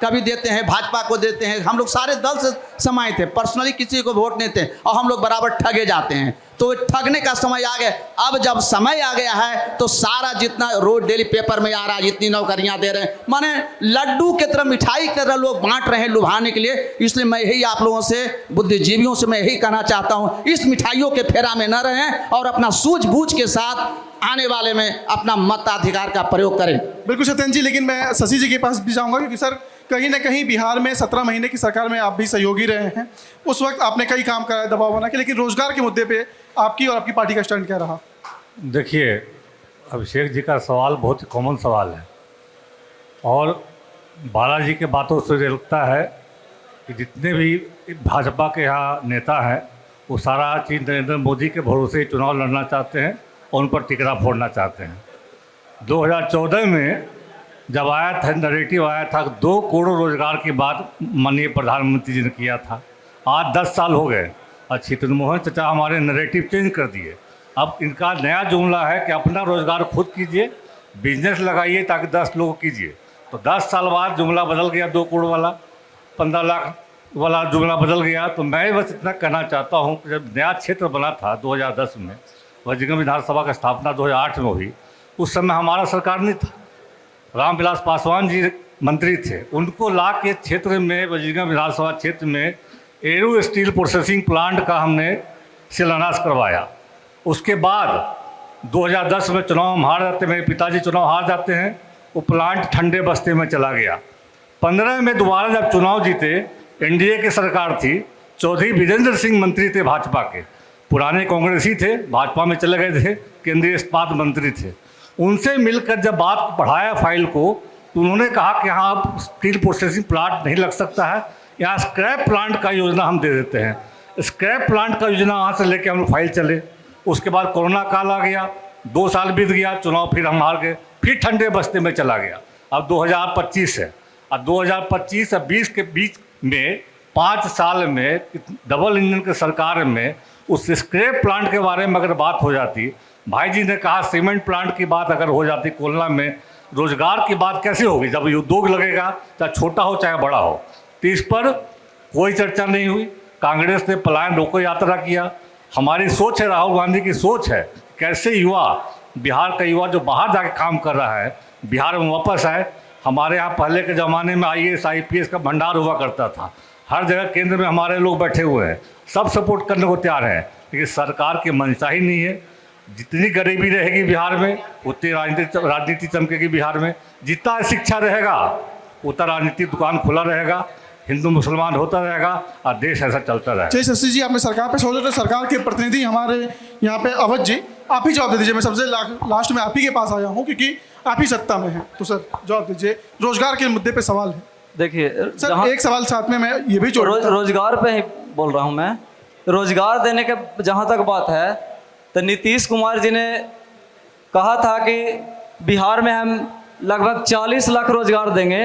कभी देते हैं भाजपा को देते हैं, हम लोग सारे दल से समाये थे, पर्सनली किसी को वोट नहीं थे, और हम लोग बराबर ठगे जाते हैं। तो ठगने का समय आ गया। अब जब समय आ गया है तो सारा जितना रोज डेली पेपर में आ रहा है, जितनी नौकरियां दे रहे हैं, माने लड्डू की तरह मिठाई की तरह लोग बांट रहे हैं लुभाने के लिए। इसलिए मैं यही आप लोगों से, बुद्धिजीवियों से मैं यही कहना चाहता हूं, इस मिठाइयों के फेरा में न रहें और अपना सूझबूझ के साथ आने वाले में अपना मताधिकार का प्रयोग करें। बिल्कुल सत्येंद्र जी, लेकिन मैं शशि जी के पास भी जाऊंगा, क्योंकि सर कहीं ना कहीं बिहार में 17 महीने की सरकार में आप भी सहयोगी रहे हैं। उस वक्त आपने कई काम कराए दबाव बना के, लेकिन रोजगार के मुद्दे पे आपकी और आपकी पार्टी का स्टैंड क्या रहा? देखिए, अभिषेक जी का सवाल बहुत ही कॉमन सवाल है, और बालाजी के बातों से लगता है कि जितने भी भाजपा के यहाँ नेता हैं वो सारा चीज़ नरेंद्र मोदी के भरोसे चुनाव लड़ना चाहते हैं और उन पर टिकरा फोड़ना चाहते हैं। 2014 में जब आया था, नरेटिव आया था, 2 करोड़ रोजगार की बात माननीय प्रधानमंत्री जी ने किया था। आज 10 साल हो गए और क्षितिज मोहन चाचा हमारे नरेटिव चेंज कर दिए। अब इनका नया जुमला है कि अपना रोजगार खुद कीजिए, बिजनेस लगाइए ताकि 10 लोग कीजिए। तो 10 साल बाद जुमला बदल गया, 2 करोड़ वाला 15 लाख वाला जुमला बदल गया। तो मैं बस इतना कहना चाहता हूँ कि जब नया क्षेत्र बना था 2010 में, बजरंग विधानसभा की स्थापना 2008 में हुई, उस समय हमारा सरकार नहीं था, रामविलास पासवान जी मंत्री थे। उनको ला के क्षेत्र में, बजरंग विधानसभा क्षेत्र में एरू स्टील प्रोसेसिंग प्लांट का हमने शिलान्यास करवाया। उसके बाद 2010 में चुनाव हम हार जाते, मेरे पिताजी चुनाव हार जाते हैं, वो प्लांट ठंडे बस्ते में चला गया। 15 में दोबारा जब चुनाव जीते, एनडीए की सरकार थी, चौधरी विजेंद्र सिंह मंत्री थे भाजपा के, पुराने कांग्रेसी थे, भाजपा में चले गए थे, केंद्रीय इस्पात मंत्री थे। उनसे मिलकर जब बात बढ़ाया फाइल को, तो उन्होंने कहा कि हाँ अब स्टील प्रोसेसिंग प्लांट नहीं लग सकता है, यहाँ स्क्रैप प्लांट का योजना हम दे देते हैं। स्क्रैप प्लांट का योजना वहाँ से लेके हम लोग फाइल चले। उसके बाद कोरोना काल आ गया, 2 साल बीत गया, चुनाव फिर हम हार गए, फिर ठंडे बस्ते में चला गया। अब 2025 है, अब 2025 और 20 के बीच में 5 साल में डबल इंजन की सरकार में उस स्क्रैप प्लांट के बारे में अगर बात हो जाती, भाई जी ने कहा सीमेंट प्लांट की बात अगर हो जाती कोल्हना में, रोजगार की बात कैसे होगी जब उद्योग लगेगा, चाहे छोटा हो चाहे बड़ा हो। तो इस पर कोई चर्चा नहीं हुई। कांग्रेस ने पलायन रोको यात्रा किया। हमारी सोच है, राहुल गांधी की सोच है, कैसे युवा, बिहार का युवा जो बाहर जाके काम कर रहा है, बिहार में वापस आए। हमारे यहाँ पहले के ज़माने में IAS IPS का भंडार हुआ करता था, हर जगह केंद्र में हमारे लोग बैठे हुए हैं, सब सपोर्ट करने को तैयार हैं, लेकिन सरकार की मंशा ही नहीं है। जितनी गरीबी रहेगी बिहार में, उतनी राजनीति चमकेगी बिहार में। जितना शिक्षा रहेगा उतना राजनीतिक दुकान खुला रहेगा। हिंदू मुसलमान होता रहेगा और देश ऐसा चलता रहेगा। जय शशि जी, आपने सरकार पे सोचा तो सरकार के प्रतिनिधि हमारे यहाँ पे अवध जी, आप ही जवाब दे दीजिए। मैं सबसे लास्ट में आप ही के पास आया हूँ क्योंकि आप ही सत्ता में हैं, तो सर जवाब दीजिए। रोजगार के मुद्दे पे सवाल है। देखिए सर एक सवाल साथ में मैं ये भी जोड़ रोजगार पे ही बोल रहा हूँ मैं। रोजगार देने के जहाँ तक बात है तो नीतीश कुमार जी ने कहा था कि बिहार में हम लगभग 40 लाख रोजगार देंगे,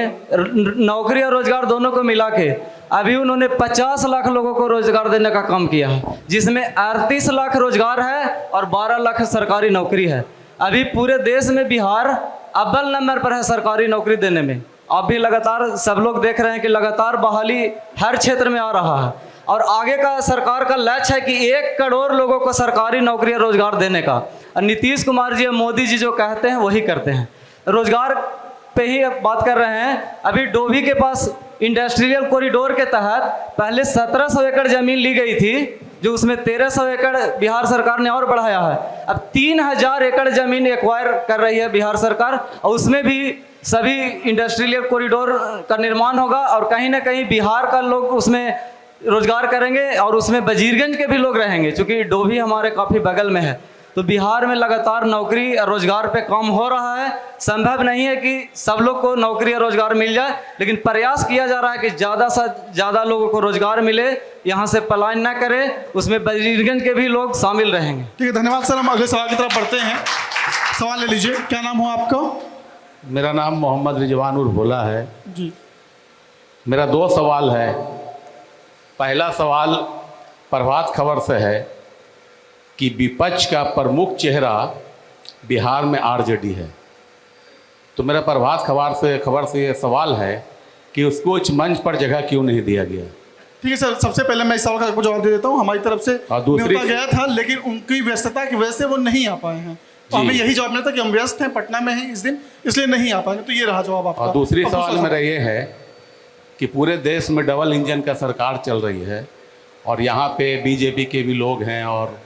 नौकरी और रोजगार दोनों को मिला के। अभी उन्होंने 50 लाख लोगों को रोजगार देने का काम किया है, जिसमें 38 लाख रोजगार है और 12 लाख सरकारी नौकरी है। अभी पूरे देश में बिहार अव्वल नंबर पर है सरकारी नौकरी देने में। अब भी लगातार सब लोग देख रहे हैं कि लगातार बहाली हर क्षेत्र में आ रहा है और आगे का सरकार का लक्ष्य है कि 1 करोड़ लोगों को सरकारी नौकरी और रोजगार देने का। और नीतीश कुमार जी और मोदी जी जो कहते हैं वही करते हैं। रोजगार पे ही बात कर रहे हैं। अभी डोभी के पास इंडस्ट्रियल कॉरिडोर के तहत पहले 1700 एकड़ जमीन ली गई थी, जो उसमें 1300 एकड़ बिहार सरकार ने और बढ़ाया है। अब 3000 एकड़ जमीन एक्वायर कर रही है बिहार सरकार और उसमें भी सभी इंडस्ट्रियल कॉरिडोर का निर्माण होगा और कहीं ना कहीं बिहार का लोग उसमें रोजगार करेंगे और उसमें वजीरगंज के भी लोग रहेंगे, क्योंकि डोभी हमारे काफ़ी बगल में है। तो बिहार में लगातार नौकरी और रोजगार पे काम हो रहा है। संभव नहीं है कि सब लोग को नौकरी और रोजगार मिल जाए, लेकिन प्रयास किया जा रहा है कि ज़्यादा से ज़्यादा लोगों को रोजगार मिले, यहाँ से पलायन ना करे, उसमें वजीरगंज के भी लोग शामिल रहेंगे। ठीक है, धन्यवाद सर। हम अगले सवाल की तरफ बढ़ते हैं। सवाल ले लीजिए। क्या नाम हो आपका? मेरा नाम मोहम्मद रिजवान उर्फ भोला है जी। मेरा 2 सवाल है। पहला सवाल प्रभात खबर से है कि विपक्ष का प्रमुख चेहरा बिहार में आरजेडी है। तो मेरा प्रभात खबर से ये सवाल है कि उसको उच्च मंच पर जगह क्यों नहीं दिया गया। ठीक है सर, सबसे पहले मैं इस सवाल का जवाब दे देता हूँ। हमारी तरफ से न्योता गया था, लेकिन उनकी व्यस्तता की वजह से वो नहीं आ पाए हैं। तो हमें यही जवाब मिला था कि हम व्यस्त हैं, पटना में हैं इस दिन, इसलिए नहीं आ पाएंगे। तो ये रहा जवाब आपका। और दूसरी सवाल मेरा ये है कि पूरे देश में डबल इंजन का सरकार चल रही है और यहाँ पे बीजेपी के भी लोग हैं और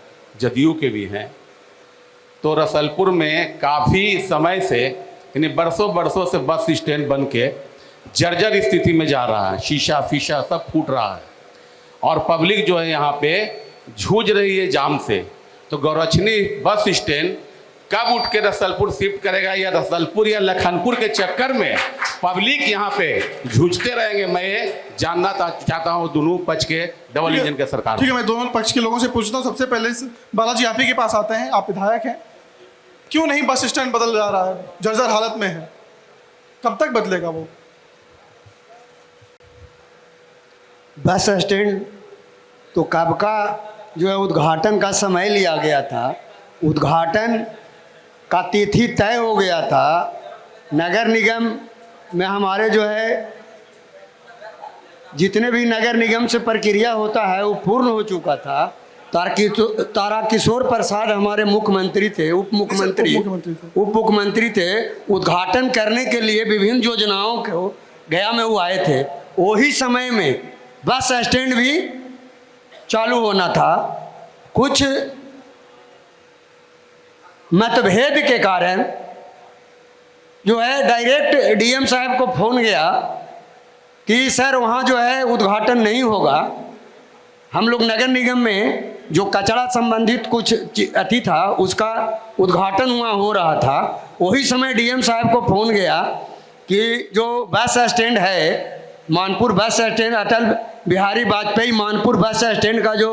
जदयू के भी हैं। तो रसलपुर में काफ़ी समय से, यानी बरसों से बस स्टैंड बन के जर्जर स्थिति में जा रहा है। शीशा फीशा सब फूट रहा है और पब्लिक जो है यहाँ पे जूझ रही है जाम से। तो गौरक्षणी बस स्टैंड कब उठ के रसलपुर शिफ्ट करेगा, या रसलपुर या लखनपुर के चक्कर में पब्लिक यहाँ पे जूझते रहेंगे? मैं ये जानना चाहता हूँ दोनों पक्ष के डबल इंजन के सरकार। ठीक है, मैं दोनों पक्ष के लोगों से पूछता हूँ। सबसे पहले बालाजी आप ही के पास आते हैं, आप विधायक हैं। क्यों नहीं बस स्टैंड बदल जा रहा है? जर्जर हालत में है, कब तक बदलेगा वो बस स्टैंड? तो कब का जो है उद्घाटन का समय लिया गया था, उद्घाटन का तिथि तय हो गया था। नगर निगम में हमारे जो है जितने भी नगर निगम से प्रक्रिया होता है वो पूर्ण हो चुका था। तारा किशोर प्रसाद हमारे मुख्यमंत्री थे, उप मुख्यमंत्री थे। उद्घाटन करने के लिए विभिन्न योजनाओं को गया में वो आए थे। वही समय में बस स्टैंड भी चालू होना था। कुछ मतभेद के कारण जो है डायरेक्ट डीएम साहब को फोन गया कि सर वहाँ जो है उद्घाटन नहीं होगा। हम लोग नगर निगम में जो कचरा संबंधित कुछ अति था उसका उद्घाटन वहाँ हो रहा था। वही समय डीएम साहब को फोन गया कि जो बस स्टैंड है Manpur bus stand, Atal Bihari Vajpayee Manpur bus stand का जो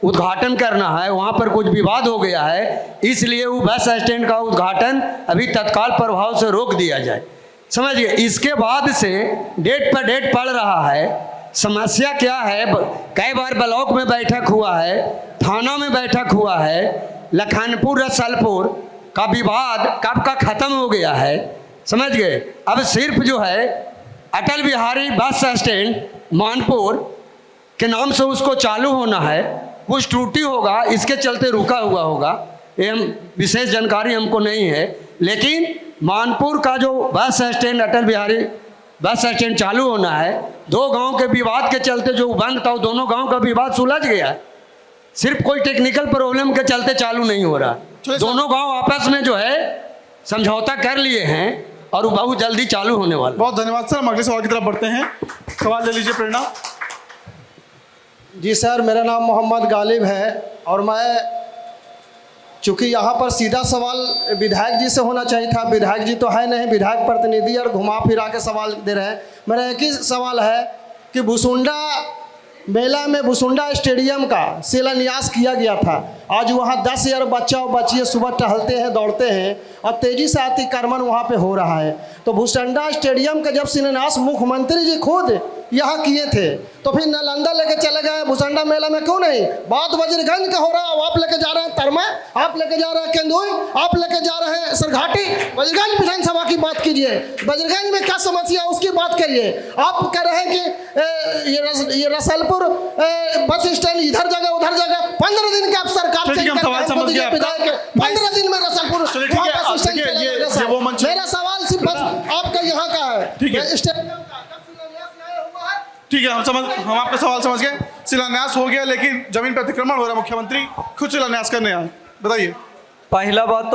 उद्घाटन करना है, वहाँ पर कुछ विवाद हो गया है, इसलिए वो बस स्टैंड का उद्घाटन अभी तत्काल प्रभाव से रोक दिया जाए। समझिए, इसके बाद से डेट पर डेट पड़ रहा है। समस्या क्या है? कई बार ब्लॉक में बैठक हुआ है, थाना में बैठक हुआ है। लखनपुर रसलपुर का विवाद कब का ख़त्म हो गया है, समझ गए? अब सिर्फ जो है अटल बिहारी बस स्टैंड मानपुर के नाम से उसको चालू होना है। कुछ त्रुटि होगा, इसके चलते रुका हुआ होगा, ये हम विशेष जानकारी हमको नहीं है। लेकिन मानपुर का जो bus stand Atal Bihari bus stand चालू होना है, 2 गांव के विवाद के चलते जो बंद था, दोनों गांव का विवाद सुलझ गया है। सिर्फ कोई टेक्निकल प्रॉब्लम के चलते चालू नहीं हो रहा। दोनों गांव आपस में जो है समझौता कर लिए हैं और वो बहुत जल्दी चालू होने वाला। बहुत धन्यवाद सर। हम अगले सवाल की तरफ बढ़ते हैं। सवाल ले लीजिए प्रेरणा। जी सर, मेरा नाम मोहम्मद गालिब है और मैं, चूँकि यहाँ पर सीधा सवाल विधायक जी से होना चाहिए था, विधायक जी तो है नहीं, विधायक प्रतिनिधि और घुमा फिरा के सवाल दे रहे हैं। मेरा एक ही सवाल है कि भुसुंडा मेला में भुसुंडा स्टेडियम का शिलान्यास किया गया था। आज वहाँ 10,000 बच्चा और बच्चियाँ सुबह टहलते हैं, दौड़ते हैं और तेज़ी से अतिक्रमण वहाँ पे हो रहा है। तो भुसुंडा स्टेडियम का जब शिलान्यास मुख्यमंत्री जी खुद यहाँ किए थे, तो फिर नालंदा लेके चले गए, भुसुंडा मेला में क्यों नहीं? बात वज्रगंज का हो रहा है, आप लेके जा रहे हैं तरमा, आप लेके जा रहे हैं केंदुई, आप लेके जा रहे हैं सरघाटी। वज्रगंज विधानसभा की बात कीजिए, वज्रगंज में क्या समस्या है उसकी बात करिए। आप कह रहे हैं कि ये रसलपुर बस स्टैंड इधर जगह उधर जगह, 15 दिन के आप सरकार चेंज करके 15 दिन में रसलपुर बस स्टैंड चलेगा। मेरा सवाल सिर्फ बस आपका यहाँ का है। ठीक है, हम आपका सवाल समझ गए। शिलान्यास हो गया, लेकिन जमीन पर अतिक्रमण हो रहा है, मुख्यमंत्री खुद शिलान्यास करने आए, बताइए। पहला बात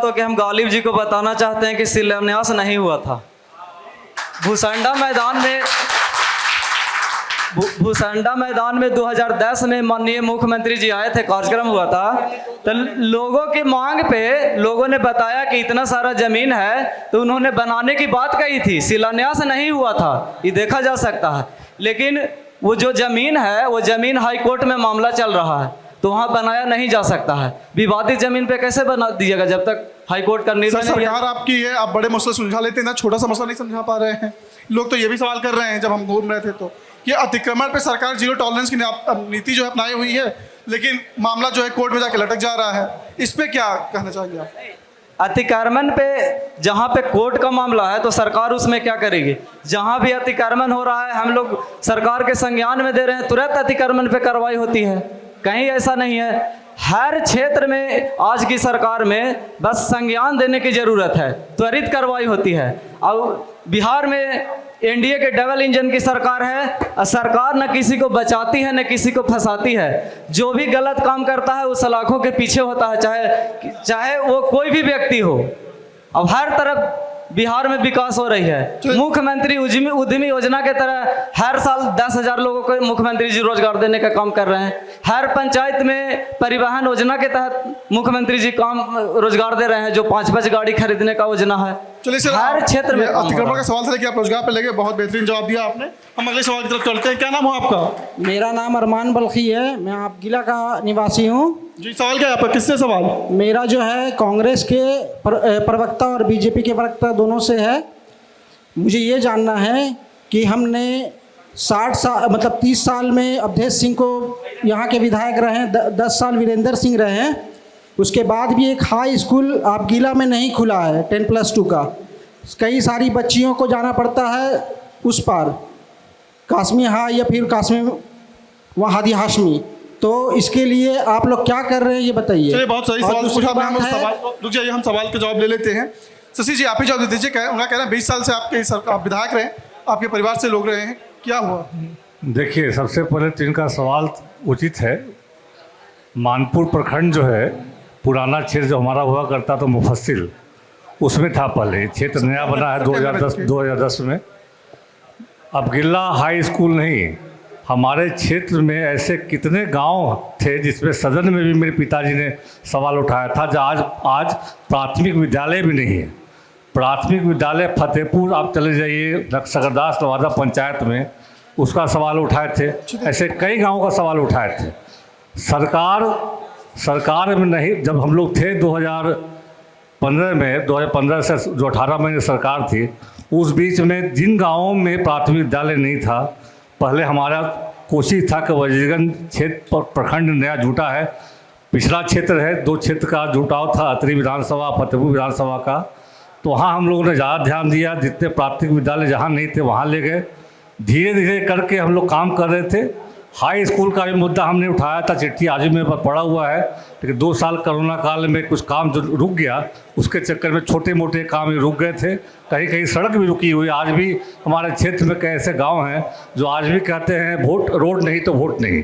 तो कि हम गालिब जी को बताना चाहते हैं कि शिलान्यास नहीं हुआ था। भुसंडा मैदान में 2010 में माननीय मुख्यमंत्री जी आए थे, कार्यक्रम हुआ था, तो लोगों की मांग पे लोगों ने बताया कि इतना सारा जमीन है, तो उन्होंने बनाने की बात कही थी, शिलान्यास नहीं हुआ था, ये देखा जा सकता है। लेकिन वो जो जमीन है, वो जमीन हाई कोर्ट में मामला चल रहा है, तो वहाँ बनाया नहीं जा सकता है। विवादित जमीन पे कैसे बना दीजिएगा जब तक हाई कोर्ट का निर्णय नहीं है? सरकार आपकी है, आप बड़े मसले सुलझा लेते हैं ना, छोटा सा मसला नहीं समझा पा रहे हैं। लोग तो ये भी सवाल कर रहे हैं, जब हम घूम रहे थे तो, कि अतिक्रमण पे सरकार जीरो टॉलरेंस की नीति जो है अपनाई हुई है, लेकिन मामला जो है कोर्ट में जाके लटक जा रहा है, इस पे क्या कहना चाहेंगे आप? अतिक्रमण पे जहाँ पे कोर्ट का मामला है तो सरकार उसमें क्या करेगी? जहाँ भी अतिक्रमण हो रहा है हम लोग सरकार के संज्ञान में दे रहे हैं, तुरंत अतिक्रमण पे कार्रवाई होती है। कहीं ऐसा नहीं है, हर क्षेत्र में आज की सरकार में बस संज्ञान देने की ज़रूरत है, त्वरित कार्रवाई होती है। और बिहार में एनडीए के डबल इंजन की सरकार है, सरकार न किसी को बचाती है न किसी को फंसाती है। जो भी गलत काम करता है वो सलाखों के पीछे होता है, चाहे वो कोई भी व्यक्ति हो। अब हर तरफ बिहार में विकास हो रही है। मुख्यमंत्री उद्यमी योजना के तरह हर साल 10,000 लोगों को मुख्यमंत्री जी रोजगार देने का काम कर रहे हैं। हर पंचायत में परिवहन योजना के तहत मुख्यमंत्री जी काम रोजगार दे रहे हैं, जो 5-5 गाड़ी खरीदने का योजना है। चलिए सर, हर क्षेत्र में अतिक्रमण का सवाल था कि आप रोजगार पे लगे, बहुत बेहतरीन जवाब दिया आपने। हम अगले सवाल की तरफ चलते हैं। क्या नाम हो आपका? मेरा नाम अरमान बल्खी है, मैं आप गिला का निवासी हूँ। जी, सवाल क्या है आपका? किससे सवाल? मेरा जो है कांग्रेस के प्रवक्ता और बीजेपी के प्रवक्ता दोनों से है। मुझे ये जानना है कि हमने 30 साल में अवधेश सिंह को यहाँ के विधायक रहे हैं, 10 साल वीरेंद्र सिंह रहे हैं, उसके बाद भी एक हाई स्कूल आप गीला में नहीं खुला है 10+2 का। कई सारी बच्चियों को जाना पड़ता है उस पार कासमी हाई या फिर कासमी वहाँ हादी हाशमी। तो इसके लिए आप लोग क्या कर रहे हैं ये बताइए। चलिए, बहुत सही सवाल पूछा आपने। रुक जाइए, हम सवाल के जवाब ले लेते हैं। शशि जी, आप ही जवाब दे दीजिए। उनका कहना है 20 साल से आप विधायक रहे, आपके परिवार से लोग रहे हैं, क्या हुआ? देखिए, सबसे पहले तो इनका सवाल उचित है। मानपुर प्रखंड जो है, पुराना क्षेत्र जो हमारा हुआ करता था मुफस्सिल, उसमें था पहले। क्षेत्र नया बना है 2010 में। अब गिल्ला हाई स्कूल नहीं, हमारे क्षेत्र में ऐसे कितने गांव थे जिसमें सदन में भी मेरे पिताजी ने सवाल उठाया था, जो आज प्राथमिक विद्यालय भी नहीं है। प्राथमिक विद्यालय फतेहपुर आप चले जाइए, सकरदास नवादा पंचायत में, उसका सवाल उठाए थे। ऐसे कई गाँवों का सवाल उठाए थे। सरकार में नहीं, जब हम लोग थे 2015 से जो 18 महीने सरकार थी, उस बीच में जिन गांवों में प्राथमिक विद्यालय नहीं था, पहले हमारा कोशिश था कि वजीरगंज क्षेत्र प्रखंड नया जुटा है, पिछड़ा क्षेत्र है, 2 क्षेत्र का जुटाव था, अतरी विधानसभा, फतेहपुर विधानसभा का। तो वहाँ हम लोगों ने ज़्यादा ध्यान दिया, जितने प्राथमिक विद्यालय जहाँ नहीं थे वहाँ ले गए। धीरे धीरे करके हम लोग काम कर रहे थे। हाई स्कूल का भी मुद्दा हमने उठाया था, चिट्ठी आज भी मेरे पास पड़ा हुआ है, लेकिन 2 साल कोरोना काल में कुछ काम जो रुक गया, उसके चक्कर में छोटे मोटे काम ही रुक गए थे। कहीं कहीं सड़क भी रुकी हुई। आज भी हमारे क्षेत्र में कई ऐसे गांव हैं जो आज भी कहते हैं रोड नहीं तो वोट नहीं।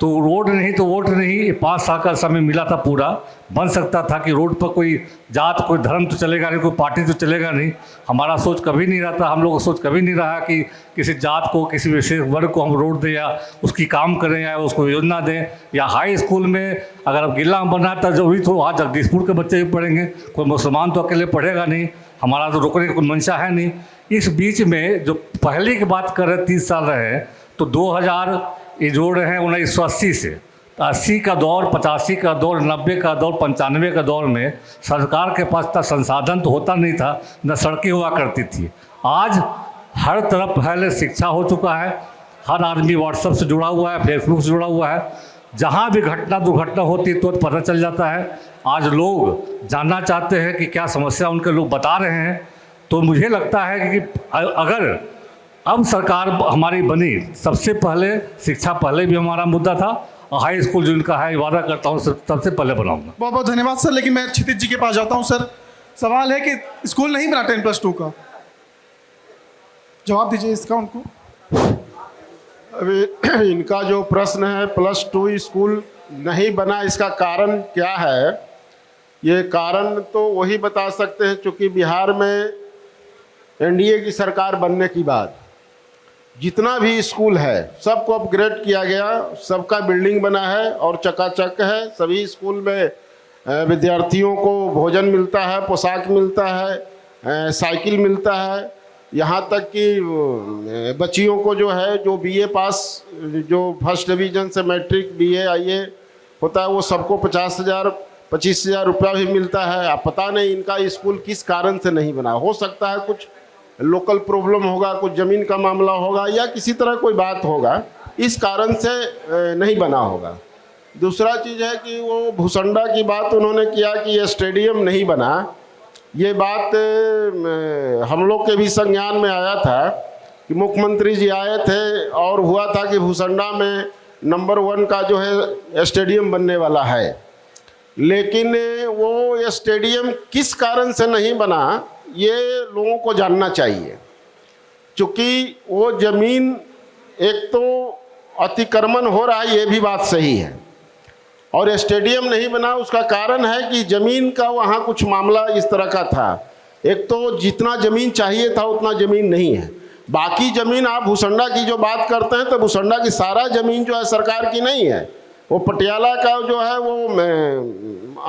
तो रोड नहीं तो वोट नहीं, 5 साल का समय मिला था पूरा, बन सकता था कि रोड पर कोई जात, कोई धर्म तो चलेगा नहीं, कोई पार्टी तो चलेगा नहीं। हमारा सोच कभी नहीं रहता, हम लोग का सोच कभी नहीं रहा कि किसी जात को, किसी विशेष वर्ग को हम रोड दें या उसकी काम करें या उसको योजना दें। या हाई स्कूल में अगर अब गिल्ला बना था जो भी तो वहाँ जगदीशपुर के बच्चे भी पढ़ेंगे, कोई मुसलमान तो अकेले पढ़ेगा नहीं, हमारा तो रोकने की कोई मंशा है नहीं। इस बीच में जो पहले की बात कर रहे 30 साल रहे, तो 2000 ये जोड़ रहे हैं 1980 से, 80 का दौर, 85 का दौर, 90 का दौर, 95 का दौर में सरकार के पास इतना संसाधन तो होता नहीं था, न सड़कें हुआ करती थी। आज हर तरफ पहले शिक्षा हो चुका है, हर आदमी व्हाट्सएप से जुड़ा हुआ है, फेसबुक से जुड़ा हुआ है, जहाँ भी घटना दुर्घटना होती है तो पता चल जाता है। आज लोग जानना चाहते हैं कि क्या समस्या उनके लोग बता रहे हैं। तो मुझे लगता है कि अगर अब सरकार हमारी बनी, सबसे पहले शिक्षा पहले भी हमारा मुद्दा था, हाई स्कूल जो इनका है वादा करता हूँ सबसे पहले बनाऊंगा। बहुत बहुत धन्यवाद सर। लेकिन मैं क्षितिज जी के पास जाता हूँ। सर, सवाल है कि स्कूल नहीं बना 10+2 का, जवाब दीजिए इसका उनको। अभी इनका जो प्रश्न है +2 स्कूल नहीं बना, इसका कारण क्या है? ये कारण तो वही बता सकते हैं क्योंकि बिहार में एनडीए की सरकार बनने के बाद जितना भी स्कूल है सबको अपग्रेड किया गया, सबका बिल्डिंग बना है और चकाचक है। सभी स्कूल में विद्यार्थियों को भोजन मिलता है, पोशाक मिलता है, साइकिल मिलता है, यहाँ तक कि बच्चियों को जो है जो बीए पास, जो फर्स्ट डिवीज़न से मैट्रिक बीए आईए होता है, वो सबको 50,000-25,000 रुपया भी मिलता है। अब पता नहीं इनका स्कूल किस कारण से नहीं बना। हो सकता है कुछ लोकल प्रॉब्लम होगा, कुछ ज़मीन का मामला होगा या किसी तरह कोई बात होगा, इस कारण से नहीं बना होगा। दूसरा चीज़ है कि वो भूसंडा की बात उन्होंने किया कि ये स्टेडियम नहीं बना। ये बात हम लोग के भी संज्ञान में आया था कि मुख्यमंत्री जी आए थे और हुआ था कि भूसंडा में नंबर 1 का जो है स्टेडियम बनने वाला है, लेकिन वो स्टेडियम किस कारण से नहीं बना ये लोगों को जानना चाहिए। क्योंकि वो ज़मीन एक तो अतिक्रमण हो रहा है, ये भी बात सही है, और स्टेडियम नहीं बना उसका कारण है कि ज़मीन का वहाँ कुछ मामला इस तरह का था। एक तो जितना ज़मीन चाहिए था उतना ज़मीन नहीं है। बाकी ज़मीन आप भूसंडा की जो बात करते हैं तो भूसंडा की सारा ज़मीन जो है सरकार की नहीं है। वो पटियाला का जो है वो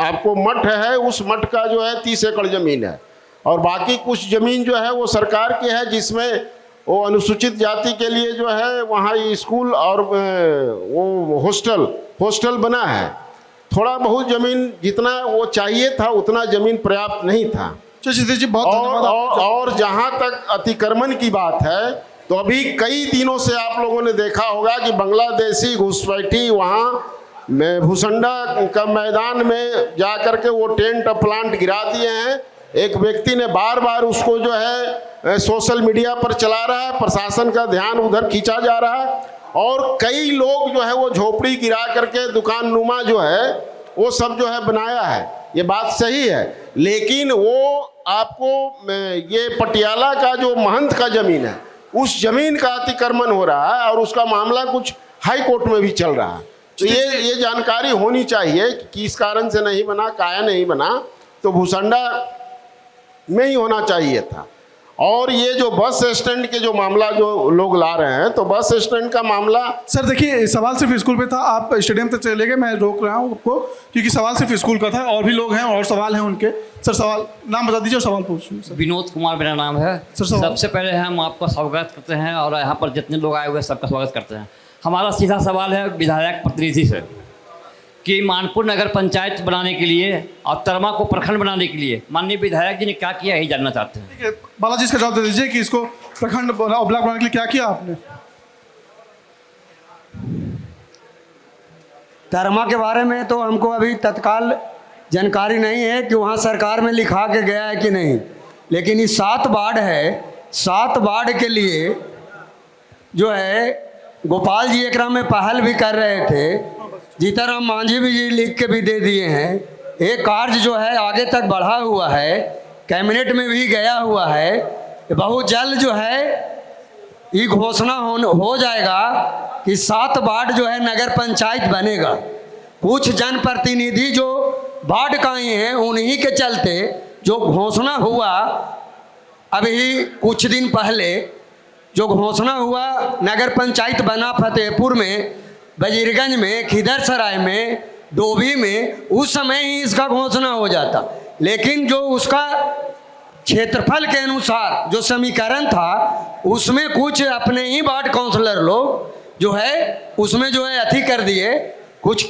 आपको मठ है, उस मठ का जो है 30 एकड़ ज़मीन है, और बाकी कुछ ज़मीन जो है वो सरकार की है, जिसमें वो अनुसूचित जाति के लिए जो है वहाँ स्कूल और वो हॉस्टल बना है। थोड़ा बहुत ज़मीन जितना वो चाहिए था उतना ज़मीन पर्याप्त नहीं था। जी बहुत और जहाँ तक अतिक्रमण की बात है तो अभी कई दिनों से आप लोगों ने देखा होगा कि बांग्लादेशी घुसपैठी वहाँ में भूसंडा का मैदान में जा कर के वो टेंट प्लांट गिरा दिए हैं। एक व्यक्ति ने बार बार उसको जो है सोशल मीडिया पर चला रहा है, प्रशासन का ध्यान उधर खींचा जा रहा है, और कई लोग जो है वो झोपड़ी गिरा करके दुकान नुमा जो है वो सब जो है बनाया है। ये बात सही है, लेकिन वो आपको ये पटियाला का जो महंत का ज़मीन है उस ज़मीन का अतिक्रमण हो रहा है और उसका मामला कुछ हाई कोर्ट में भी चल रहा है। तो ये जानकारी होनी चाहिए कि किस कारण से नहीं बना, काया नहीं बना, तो भूसंडा में ही होना चाहिए था। और ये जो बस स्टैंड के जो मामला जो लोग ला रहे हैं, तो बस स्टैंड का मामला सर देखिए, सवाल सिर्फ स्कूल पे था, आप स्टेडियम तक चले गए, मैं रोक रहा हूँ आपको क्योंकि सवाल सिर्फ स्कूल का था, और भी लोग हैं और सवाल हैं उनके। सर सवाल नाम बता दीजिए और सवाल पूछिए। विनोद कुमार मेरा नाम है। सबसे पहले हम आपका स्वागत करते हैं और यहाँ पर जितने लोग आए हुए हैं सबका स्वागत करते हैं। हमारा सीधा सवाल है विधायक प्रतिनिधि से कि मानपुर नगर पंचायत बनाने के लिए और तरमा को प्रखंड बनाने के लिए माननीय विधायक जी ने क्या किया, यही जानना चाहते हैं। ठीक है, बालाजी इसका जवाब दे दीजिए कि इसको प्रखंड ब्लॉक बनाने के लिए क्या किया आपने। तरमा के बारे में तो हमको अभी तत्काल जानकारी नहीं है कि वहाँ सरकार में लिखा के गया है कि नहीं, लेकिन ये 7 वार्ड है, 7 वार्ड के लिए जो है गोपाल जी एकरा में पहल भी कर रहे थे, जीताराम मांझी भी जी लिख के भी दे दिए हैं। एक कार्य जो है आगे तक बढ़ा हुआ है, कैबिनेट में भी गया हुआ है। बहुत जल्द जो है ये घोषणा हो जाएगा कि 7 वार्ड जो है नगर पंचायत बनेगा। कुछ जनप्रतिनिधि जो बाढ़ का ही है। उन्हीं के चलते जो घोषणा हुआ अभी कुछ दिन पहले, जो घोषणा हुआ नगर पंचायत बना फतेहपुर में, वजीरगंज में, खिदरसराय में, डोभी में, उस समय ही इसका घोषणा हो जाता। लेकिन जो उसका क्षेत्रफल के अनुसार जो समीकरण था उसमें कुछ अपने ही वार्ड काउंसलर लोग जो है उसमें जो है अथी कर दिए, कुछ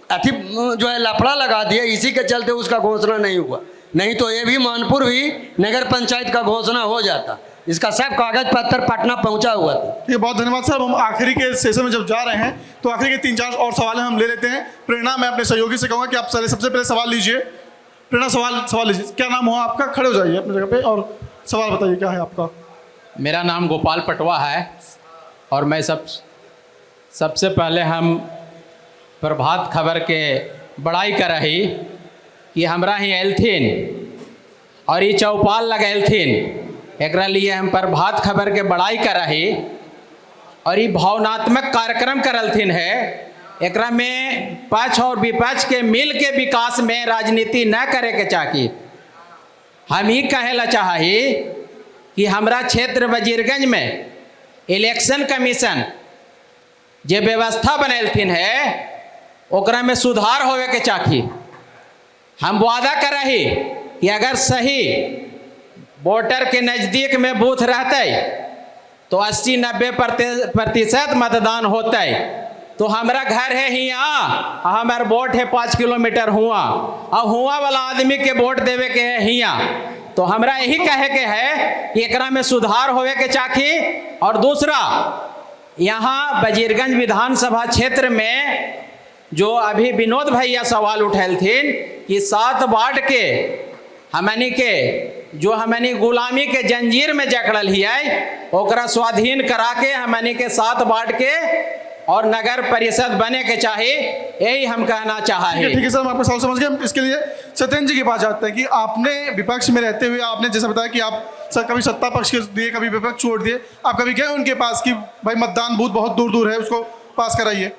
अथी जो है लफड़ा लगा दिए, इसी के चलते उसका घोषणा नहीं हुआ। नहीं तो ये भी मानपुर भी नगर पंचायत का घोषणा हो जाता। इसका सब कागज पत्र पटना पहुंचा हुआ था। ये बहुत धन्यवाद साहब। हम आखिरी के सेशन में जब जा रहे हैं तो आखिरी के 3-4 और सवाल हम ले लेते हैं। प्रेरणा, मैं अपने सहयोगी से कहूँगा कि आप सबसे पहले सवाल लीजिए। प्रेरणा सवाल लीजिए। क्या नाम हुआ आपका? खड़े हो जाइए अपनी जगह पे और सवाल बताइए क्या है आपका। मेरा नाम गोपाल पटवा है और मैं सबसे पहले हम प्रभात खबर के बड़ाई कर रही कि हमरा ही एलथिन और ये चौपाल लगेलथिन, एक लिए हम प्रभात खबर के बड़ाई कर रही और ये भावनात्मक कार्यक्रम करलथिन है। एकरा में पक्ष और विपक्ष के मिल के विकास में राजनीति न करे के चाहिए। हम ही कहेला चाहिए कि हमरा क्षेत्र वजीरगंज में इलेक्शन कमीशन जे व्यवस्था बनलथिन है ओकरा में सुधार होवे के चाहिए। हम वादा कर रही कि अगर सही वोटर के नज़दीक में बूथ रहते तो 80-90% मतदान होते। तो हमारा घर है हियाँ, हमारा वोट है 5 किलोमीटर हुआ, और हुआ वाला आदमी के वोट देवे के है हियाँ। तो हमरा यही कहे के है कि एकरा में सुधार होवे के चाहिए। और दूसरा, यहाँ वजीरगंज विधानसभा क्षेत्र में जो अभी विनोद भैया सवाल उठेलथिन कि 7 वार्ड के हमनी के जो हमनी गुलामी के जंजीर में जकड़ल है ओकरा स्वाधीन करा के हमनी के 7 वार्ड के और नगर परिषद बने के चाहिए, यही हम कहना चाहें। ठीक है सर, हम आपका सवाल समझ गए। इसके लिए सत्येंद्र जी के पास जाते हैं कि आपने विपक्ष में रहते हुए आपने जैसा बताया कि आप सर कभी सत्ता पक्ष के दिए, कभी विपक्ष छोड़ दिए, आप कभी गए उनके पास कि भाई मतदान बूथ बहुत दूर दूर है उसको पास कराइए?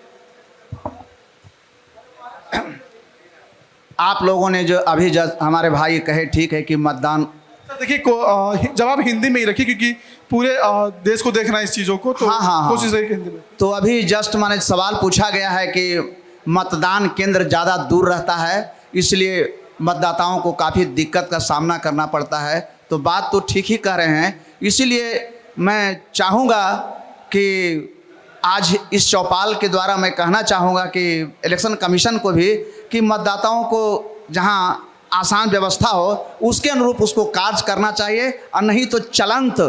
आप लोगों ने जो अभी हमारे भाई कहे ठीक है कि मतदान, देखिए जवाब हिंदी में ही रखिए क्योंकि पूरे देश को देखना है इस चीज़ों को। तो हाँ। कोशिश रही हिंदी में। तो अभी जस्ट माने सवाल पूछा गया है कि मतदान केंद्र ज़्यादा दूर रहता है इसलिए मतदाताओं को काफ़ी दिक्कत का सामना करना पड़ता है। तो बात तो ठीक ही कह रहे हैं। इसीलिए मैं चाहूँगा कि आज इस चौपाल के द्वारा मैं कहना चाहूँगा कि इलेक्शन कमीशन को भी कि मतदाताओं को जहाँ आसान व्यवस्था हो उसके अनुरूप उसको कार्य करना चाहिए, और नहीं तो चलंत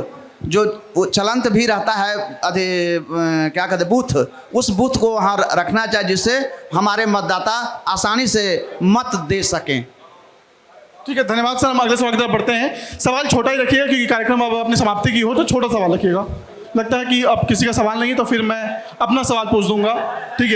भी रहता है क्या कहते बूथ, उस बूथ को वहाँ रखना चाहिए जिससे हमारे मतदाता आसानी से मत दे सकें। ठीक है, धन्यवाद सर। हम अगले सवाल की तरफ बढ़ते हैं। सवाल छोटा ही रखिएगा क्योंकि कार्यक्रम अब अपनी समाप्ति की हो तो छोटा सवाल रखिएगा। लगता है कि अब किसी का सवाल नहीं है तो फिर मैं अपना सवाल पूछ दूंगा। ठीक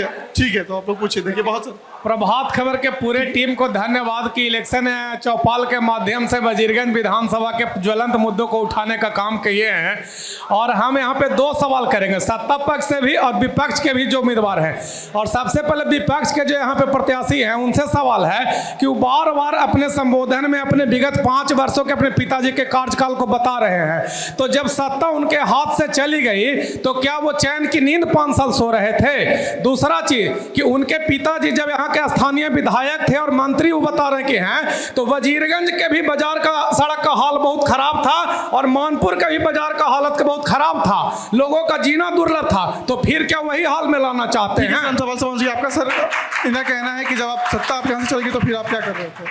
है तो आप लोग पूछिए। देखिए बहुत प्रभात खबर के पूरे टीम को धन्यवाद कि इलेक्शन चौपाल के माध्यम से वजीरगंज विधानसभा के ज्वलंत मुद्दों को उठाने का काम किए हैं। और हम यहाँ पे 2 सवाल करेंगे, सत्ता पक्ष से भी और विपक्ष के भी जो उम्मीदवार हैं। और सबसे पहले विपक्ष के जो यहाँ पे प्रत्याशी हैं उनसे सवाल है कि वो बार बार अपने संबोधन में अपने विगत 5 वर्षों के अपने पिताजी के कार्यकाल को बता रहे हैं। तो जब सत्ता उनके हाथ से चली गई तो क्या वो चैन की नींद 5 साल सो रहे थे? दूसरा चीज कि उनके पिताजी जब यहाँ के स्थानीय विधायक थे और मंत्री वो बता रहे कि हैं तो वजीरगंज के भी बाजार का सड़क का हाल बहुत खराब था और मानपुर के भी बाजार का हालत बहुत खराब था, लोगों का जीना दुर्लभ था। तो फिर क्या वही हाल में लाना चाहते हैं? सवाल समझिए आपका सर। इनका कहना है कि जब आप सत्ता आपके यहाँ से चलेगी तो फिर आप क्या कर रहे थे?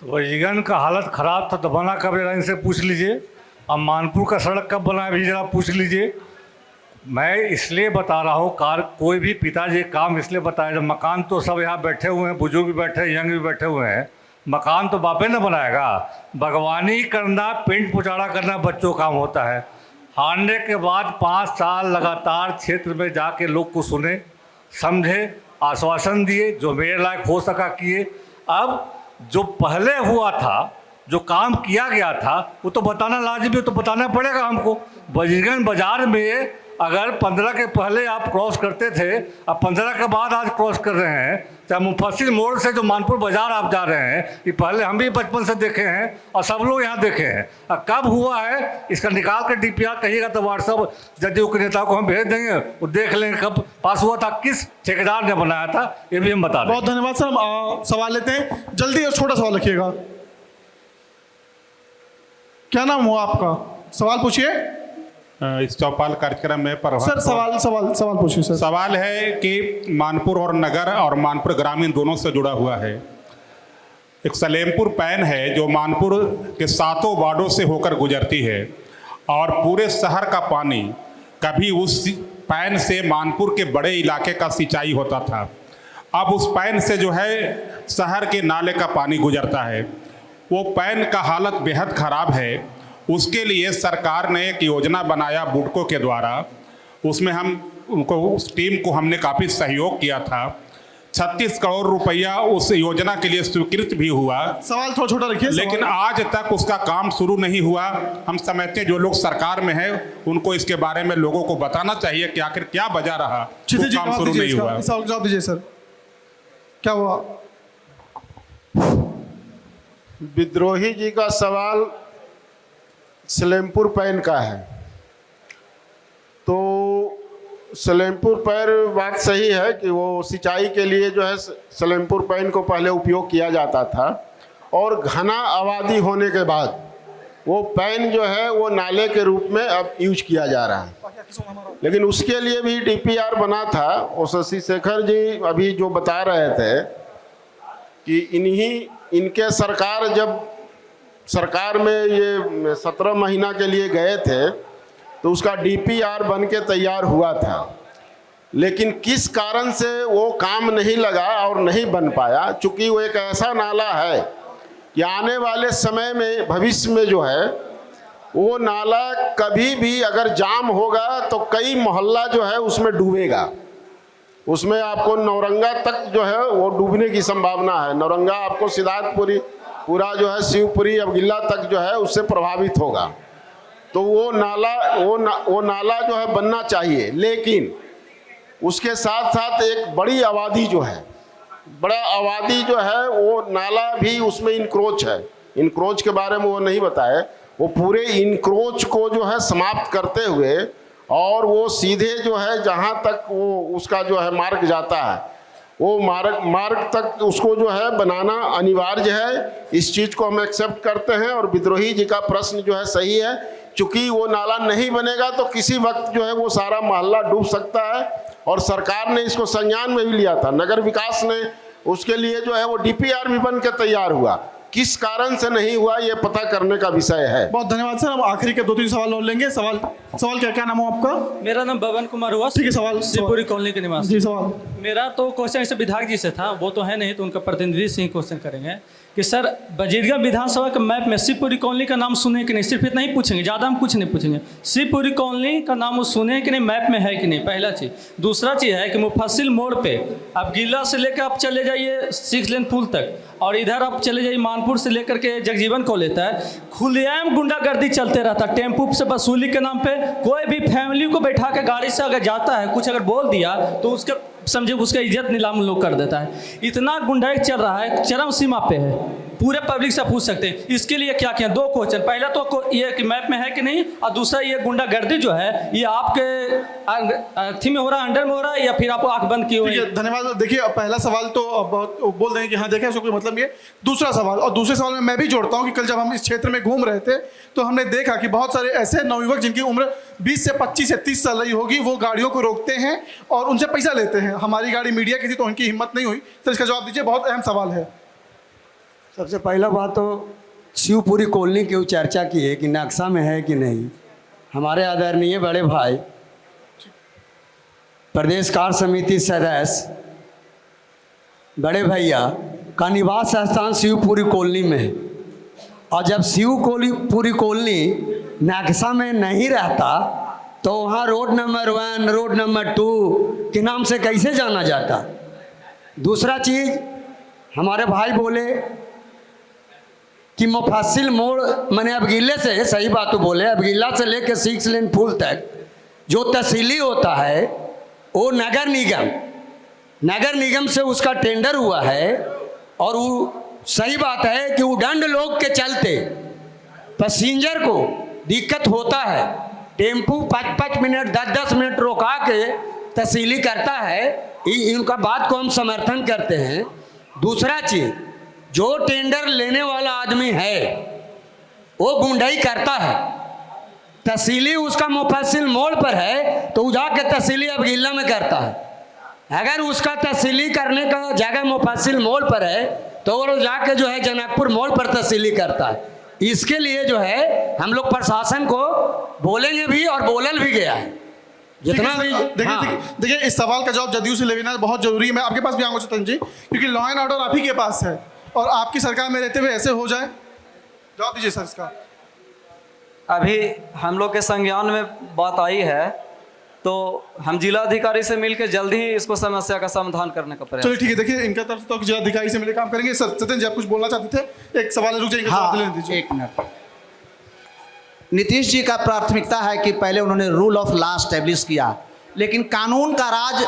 वजीरगंज का हालत ख़राब था तो बना कब जरा इनसे पूछ लीजिए। अब मानपुर का सड़क कब बना भी जरा पूछ लीजिए। मैं इसलिए बता रहा हूँ कोई भी पिताजी काम इसलिए बताया जब मकान तो सब यहाँ बैठे हुए हैं, बुजुर्ग भी बैठे हैं, यंग भी बैठे हुए हैं, मकान तो बापे न बनाएगा। बागवानी करना, पेंट पुचाड़ा करना बच्चों का काम होता है। हारने के बाद 5 साल लगातार क्षेत्र में जाके लोग को सुने, समझे, आश्वासन दिए, जो मेरे लायक हो सका किए। अब जो पहले हुआ था, जो काम किया गया था वो तो बताना लाजिमी, तो बताना पड़ेगा हमको। वजीरगंज बाजार में अगर 15 के पहले आप क्रॉस करते थे, अब 15 के बाद आज क्रॉस कर रहे हैं, चाहे मुफस्सिल मोड़ से जो मानपुर बाजार आप जा रहे हैं, ये पहले हम भी बचपन से देखे हैं और सब लोग यहाँ देखे हैं। अब कब हुआ है इसका निकाल कर DPR कहिएगा तो व्हाट्सअप जदयू के नेताओं को हम भेज देंगे, वो देख लेंगे कब पास हुआ था, किस ठेकेदार ने बनाया था, ये भी हम बता दें। बहुत धन्यवाद सर। हम सवाल लेते हैं, जल्दी और छोटा सवाल रखिएगा। क्या नाम हुआ आपका? सवाल पूछिए। इस चौपाल कार्यक्रम में सर सवाल पूछिए सर। सवाल है कि मानपुर और नगर और मानपुर ग्रामीण दोनों से जुड़ा हुआ है। एक सलेमपुर पैन है जो मानपुर के 7 वार्डों से होकर गुजरती है और पूरे शहर का पानी कभी उस पैन से मानपुर के बड़े इलाके का सिंचाई होता था। अब उस पैन से जो है शहर के नाले का पानी गुजरता है। वो पैन का हालत बेहद ख़राब है। उसके लिए सरकार ने एक योजना बनाया बुडको के द्वारा। उसमें हम उनको, उस टीम को हमने काफ़ी सहयोग किया था। 36 करोड़ रुपया उस योजना के लिए स्वीकृत भी हुआ। सवाल थोड़ा छोटा रखिए। लेकिन आज तक उसका काम शुरू नहीं हुआ। हम समझते हैं जो लोग सरकार में हैं उनको इसके बारे में लोगों को बताना चाहिए कि आखिर क्या वजह रहा तो काम शुरू नहीं हुआ। जवाब दीजिए सर, क्या हुआ? विद्रोही जी का सवाल सलेमपुर पैन का है। तो सलेमपुर पैर बात सही है कि वो सिंचाई के लिए जो है सलेमपुर पैन को पहले उपयोग किया जाता था और घना आबादी होने के बाद वो पैन जो है वो नाले के रूप में अब यूज किया जा रहा है। लेकिन उसके लिए भी DPR बना था। और शशि शेखर जी अभी जो बता रहे थे कि इनके सरकार जब सरकार में ये 17 महीना के लिए गए थे तो उसका DPR बन के तैयार हुआ था। लेकिन किस कारण से वो काम नहीं लगा और नहीं बन पाया, चूँकि वो एक ऐसा नाला है कि आने वाले समय में भविष्य में जो है वो नाला कभी भी अगर जाम होगा तो कई मोहल्ला जो है उसमें डूबेगा। उसमें आपको नौरंगा तक जो है वो डूबने की संभावना है। नौरंगा आपको सिद्धार्थपुरी पूरा जो है शिवपुरी अबगिल्ला तक जो है उससे प्रभावित होगा। तो वो नाला जो है बनना चाहिए। लेकिन उसके साथ साथ एक बड़ी आबादी जो है, बड़ा आबादी जो है वो नाला भी उसमें इंक्रोच है। इंक्रोच के बारे में वो नहीं बताए। वो पूरे इंक्रोच को जो है समाप्त करते हुए और वो सीधे जो है जहाँ तक वो उसका जो है मार्ग जाता है वो मार्ग तक उसको जो है बनाना अनिवार्य है। इस चीज़ को हम एक्सेप्ट करते हैं। और विद्रोही जी का प्रश्न जो है सही है, चूँकि वो नाला नहीं बनेगा तो किसी वक्त जो है वो सारा मोहल्ला डूब सकता है। और सरकार ने इसको संज्ञान में भी लिया था। नगर विकास ने उसके लिए जो है वो DPR भी बन के तैयार हुआ। किस कारण से नहीं हुआ ये पता करने का विषय है। बहुत धन्यवाद सर। हम आखिरी के 2-3 सवाल और लेंगे। सवाल क्या नाम हो आपका? मेरा नाम बबन कुमार हुआ। ठीक है, सवाल शिवपुरी कॉलोनी के निवासी। जी सवाल। मेरा तो क्वेश्चन ऐसे विधायक जी से था, वो तो है नहीं तो उनका प्रतिनिधि से ही क्वेश्चन करेंगे कि सर बजीरगंज विधानसभा के मैप में शिवपुरी कॉलोनी का नाम सुने कि नहीं। सिर्फ इतना ही पूछेंगे, ज़्यादा हम कुछ नहीं पूछेंगे। शिवपुरी कॉलोनी का नाम वो सुने कि नहीं, मैप में है कि नहीं, पहला चीज़। दूसरा चीज़ है कि मुफस्सिल मोड़ पे आप गिल्ला से लेकर आप चले जाइए 6 लेन पुल तक और इधर आप चले जाइए मानपुर से लेकर के जगजीवन को लेता है, खुलेआम गुंडागर्दी चलते रहता है। टेम्पू से वसूली के नाम पे कोई भी फैमिली को बैठा के गाड़ी से अगर जाता है, कुछ अगर बोल दिया तो उसके समझे उसका इज्जत नीलाम लोग कर देता है। इतना गुंडाई चल रहा है, चरम सीमा पे है। पूरे पब्लिक से पूछ सकते हैं। इसके लिए क्या किया? 2 क्वेश्चन। पहला तो ये कि मैप में है कि नहीं, और दूसरा ये गुंडागर्दी जो है ये आपके थी में हो रहा है, अंडर में हो रहा है, या फिर आपको आंख बंद की हुई? धन्यवाद। देखिए पहला सवाल तो बहुत बोल देंगे कि हाँ देखा उसको कोई मतलब ये। दूसरा सवाल, और दूसरे सवाल में मैं भी जोड़ता हूँ कि कल जब हम इस क्षेत्र में घूम रहे थे तो हमने देखा कि बहुत सारे ऐसे नवयुवक जिनकी उम्र 20 से 25 से 30 साल रही होगी, वो गाड़ियों को रोकते हैं और उनसे पैसा लेते हैं। हमारी गाड़ी मीडिया की थी तो उनकी हिम्मत नहीं हुई। तो इसका जवाब दीजिए, बहुत अहम सवाल है। सबसे पहला बात तो शिवपुरी कॉलोनी की चर्चा की है कि नक्शा में है कि नहीं। हमारे आदरणीय बड़े भाई प्रदेश कार्य समिति सदस्य बड़े भैया का निवास स्थान शिवपुरी कॉलोनी में है। और जब शिवपुरी कॉलोनी नक्शा में नहीं रहता तो वहाँ रोड नंबर 1, रोड नंबर 2 के नाम से कैसे जाना जाता? दूसरा चीज़, हमारे भाई बोले कि मुफस्सिल मोड़ मैंने अबगिल्ले से, सही बात तो बोले, अबगिल्ला से लेकर 6 लेन पुल तक जो तहसीली होता है वो नगर निगम नगर निगम से उसका टेंडर हुआ है, और वो सही बात है कि उदंड लोग के चलते पैसेंजर को दिक्कत होता है। टेम्पू 5-5 मिनट 10-10 मिनट रोका के तहसीली करता है, इनका बात को हम समर्थन करते हैं। दूसरा चीज, जो टेंडर लेने वाला आदमी है वो गुंडाई करता है। तहसीली उसका मुफस्सिल मोड़ पर है तो वो जाके तहसीली अब गिल्ला में करता है। अगर उसका तहसीली करने का जगह मुफस्सिल मोड़ पर है तो वो जाके जो है जनकपुर मोड़ पर तहसीली करता है। इसके लिए जो है हम लोग प्रशासन को बोलेंगे भी और बोलल भी गया है जितना भी। देखिए इस सवाल का जवाब जदयू से लेना बहुत जरूरी है। मैं आपके पास भी आऊँगा चेतन जी, क्योंकि लॉ एंड ऑर्डर आप ही के पास है और आपकी सरकार में रहते हुए ऐसे हो जाए, जवाब दीजिए सर इसका। अभी हम लोग के संज्ञान में बात आई है तो हम जिलाधिकारी से मिलकर जल्द ही इसको समस्या का समाधान करने का प्रयास। चलिए ठीक है, देखिए इनका तरफ तो जिलाधिकारी से मिलकर काम करेंगे। सर चेतन जी आप कुछ बोलना चाहते थे, एक सवाल रुक जाएंगे। हाँ, एक मिनट। नीतीश जी का प्राथमिकता है कि पहले उन्होंने रूल ऑफ लॉ एस्टेब्लिश किया, लेकिन कानून का राज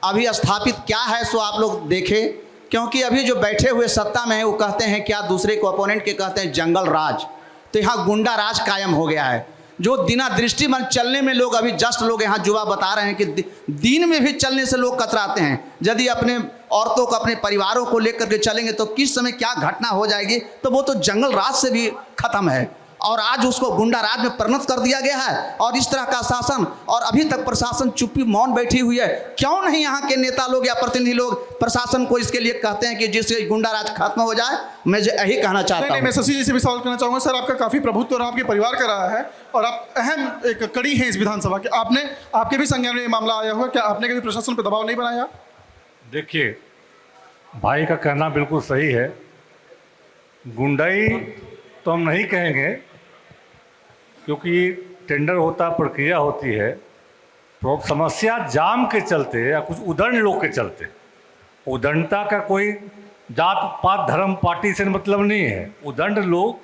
अभी स्थापित क्या है सो आप लोग देखें, क्योंकि अभी जो बैठे हुए सत्ता में है वो कहते हैं क्या, दूसरे को अपोनेंट के कहते हैं जंगल राज। तो यहाँ गुंडा राज कायम हो गया है, जो बिना दृष्टिमान चलने में लोग अभी जस्ट लोग यहाँ युवा बता रहे हैं कि दिन में भी चलने से लोग कतराते हैं। यदि अपने औरतों को अपने परिवारों को लेकर के चलेंगे तो किस समय क्या घटना हो जाएगी, तो वो तो जंगल राज से भी खत्म है और आज उसको गुंडा राज में परिणत कर दिया गया है। और इस तरह का शासन, और अभी तक प्रशासन चुप्पी मौन बैठी हुई है। क्यों नहीं यहाँ के नेता लोग या प्रतिनिधि लोग प्रशासन को इसके लिए कहते हैं कि जिससे गुंडा राज खत्म हो जाए? मैं यही कहना चाहता हूँ। मैं शशि जी से भी सवाल करना चाहूँगा। सर आपका काफ़ी प्रभुत्व और आपके परिवार का रहा है और आप अहम एक कड़ी हैं इस विधानसभा के। आपके भी संज्ञान में ये मामला आया हुआ, क्या आपने कभी प्रशासन पर दबाव नहीं बनाया? देखिए, भाई का कहना बिल्कुल सही है। गुंडाई तो हम नहीं कहेंगे, क्योंकि टेंडर होता, प्रक्रिया होती है, तो अब समस्या जाम के चलते या कुछ उदंड लोग के चलते। उदंडता का कोई जात पात धर्म पार्टी से मतलब नहीं है। उदंड लोग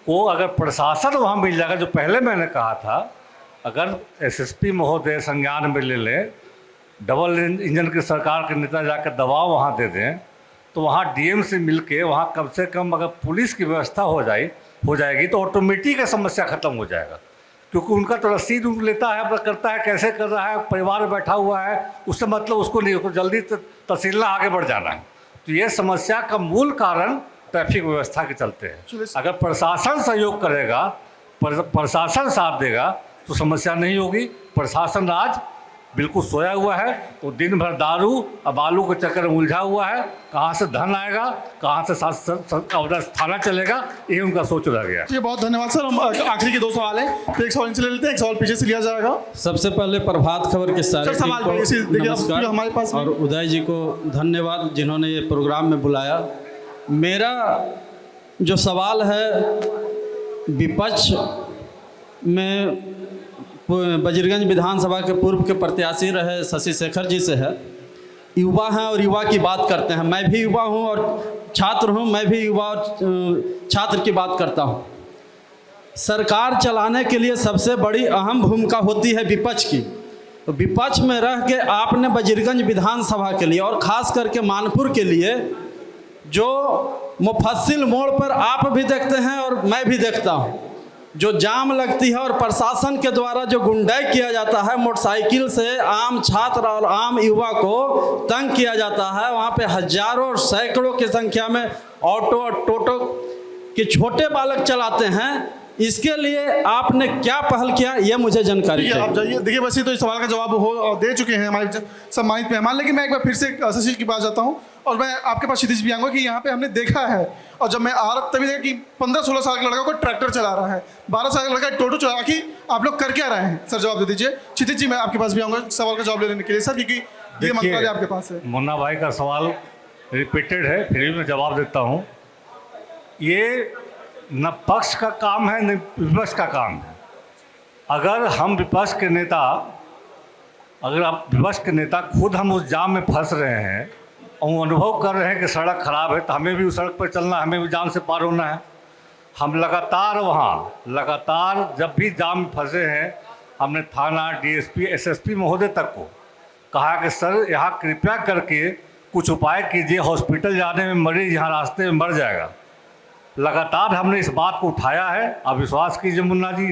को अगर प्रशासन वहाँ मिल जाएगा, जो पहले मैंने कहा था, अगर एसएसपी महोदय संज्ञान में ले लें, डबल इंजन की सरकार के नेता जाकर दबाव वहाँ दे दें, तो वहाँ डीएम से मिल के वहाँ कम से कम अगर पुलिस की व्यवस्था हो जाएगी तो ऑटोमेटिक समस्या खत्म हो जाएगा। क्योंकि उनका तो रसीद उनको लेता है, अपना करता है, कैसे कर रहा है, परिवार में बैठा हुआ है, उससे मतलब उसको नहीं, उसको जल्दी तहसील आगे बढ़ जाना है। तो ये समस्या का मूल कारण ट्रैफिक व्यवस्था के चलते हैं। अगर प्रशासन सहयोग करेगा, प्रशासन साथ देगा तो समस्या नहीं होगी। प्रशासन आज बिल्कुल सोया हुआ है, तो दिन भर दारू अब आलू के चक्कर में उलझा हुआ है। कहाँ से धन आएगा, कहाँ से थाना चलेगा, ये उनका सोच रह गया। जी बहुत धन्यवाद सर। हम आखिरी के 2 सवाल हैं, तो एक सवाल इनसे ले लेते हैं, एक सवाल पीछे से लिया जाएगा। सबसे पहले प्रभात खबर के सारे सवाल नमस्कार हमारे पास और उदय जी को धन्यवाद जिन्होंने ये प्रोग्राम में बुलाया। मेरा जो सवाल है विपक्ष में बजीरगंज विधानसभा के पूर्व के प्रत्याशी रहे शशि शेखर जी से है। युवा हैं और युवा की बात करते हैं। मैं भी युवा हूं और छात्र हूं, मैं भी युवा और छात्र की बात करता हूं। सरकार चलाने के लिए सबसे बड़ी अहम भूमिका होती है विपक्ष की। तो विपक्ष में रह के आपने बजीरगंज विधानसभा के लिए और ख़ास करके मानपुर के लिए जो मुफस्सिल मोड़ पर आप भी देखते हैं और मैं भी देखता हूँ, जो जाम लगती है और प्रशासन के द्वारा जो गुंडाई किया जाता है, मोटरसाइकिल से आम छात्र और आम युवा को तंग किया जाता है। वहाँ पे हजारों और सैकड़ों की संख्या में ऑटो और टोटो के छोटे बालक चलाते हैं। इसके लिए आपने क्या पहल किया, ये मुझे जानकारी चाहिए। आप जाइए। देखिए वैसे तो इस सवाल का जवाब दे चुके हैं हमारे सम्मानित मेहमान, लेकिन मैं एक बार फिर से शशि की पास जाता हूँ और मैं आपके पास क्षितिज भी आऊँगा कि यहाँ पे हमने देखा है और जब मैं आ रहा तभी देखा कि 15-16 साल का लड़का को ट्रैक्टर चला रहा है, 12 साल का लड़का टोटो चला रहा है। आप लोग कर क्या रहे हैं सर, जवाब दे दीजिए। क्षितिज जी मैं आपके पास भी आऊँगा सवाल का जवाब लेने के लिए सर, क्योंकि ये मंत्रालय आपके पास है। मुन्ना भाई का सवाल रिपीटेड है, फिर भी मैं जवाब देता हूँ। ये न पक्ष का काम है न विपक्ष का काम है। अगर हम विपक्ष के नेता, अगर आप विपक्ष के नेता खुद हम उस जाम में फंस रहे हैं और अनुभव कर रहे हैं कि सड़क खराब है, तो हमें भी उस सड़क पर चलना, हमें भी जाम से पार होना है। हम लगातार जब भी जाम में फंसे हैं, हमने थाना, डीएसपी, एसएसपी महोदय तक को कहा कि सर यहाँ कृपया करके कुछ उपाय कीजिए, हॉस्पिटल जाने में मरीज यहाँ रास्ते में मर जाएगा। लगातार हमने इस बात को उठाया है। आप विश्वास कीजिए मुन्ना जी,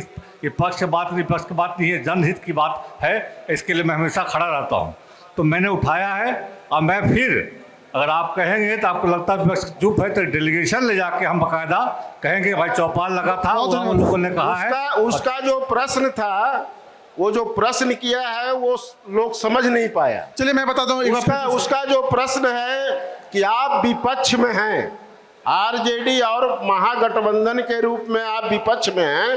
ये पक्ष की बात नहीं, विपक्ष की बात नहीं है, जनहित की बात है। इसके लिए मैं हमेशा खड़ा रहता हूँ। तो मैंने उठाया है और मैं फिर, अगर आप कहेंगे तो आपको लगता है विपक्ष चुप है, तो डेलीगेशन ले जाके हम बाकायदा कहेंगे भाई चौपाल लगा था, उन लोगों ने कहा है। उसका जो प्रश्न था, वो जो प्रश्न किया है वो लोग समझ नहीं पाया। चलिए मैं बताता हूँ। उसका जो प्रश्न है कि आप विपक्ष में हैं, आरजेडी और महागठबंधन के रूप में आप विपक्ष में हैं,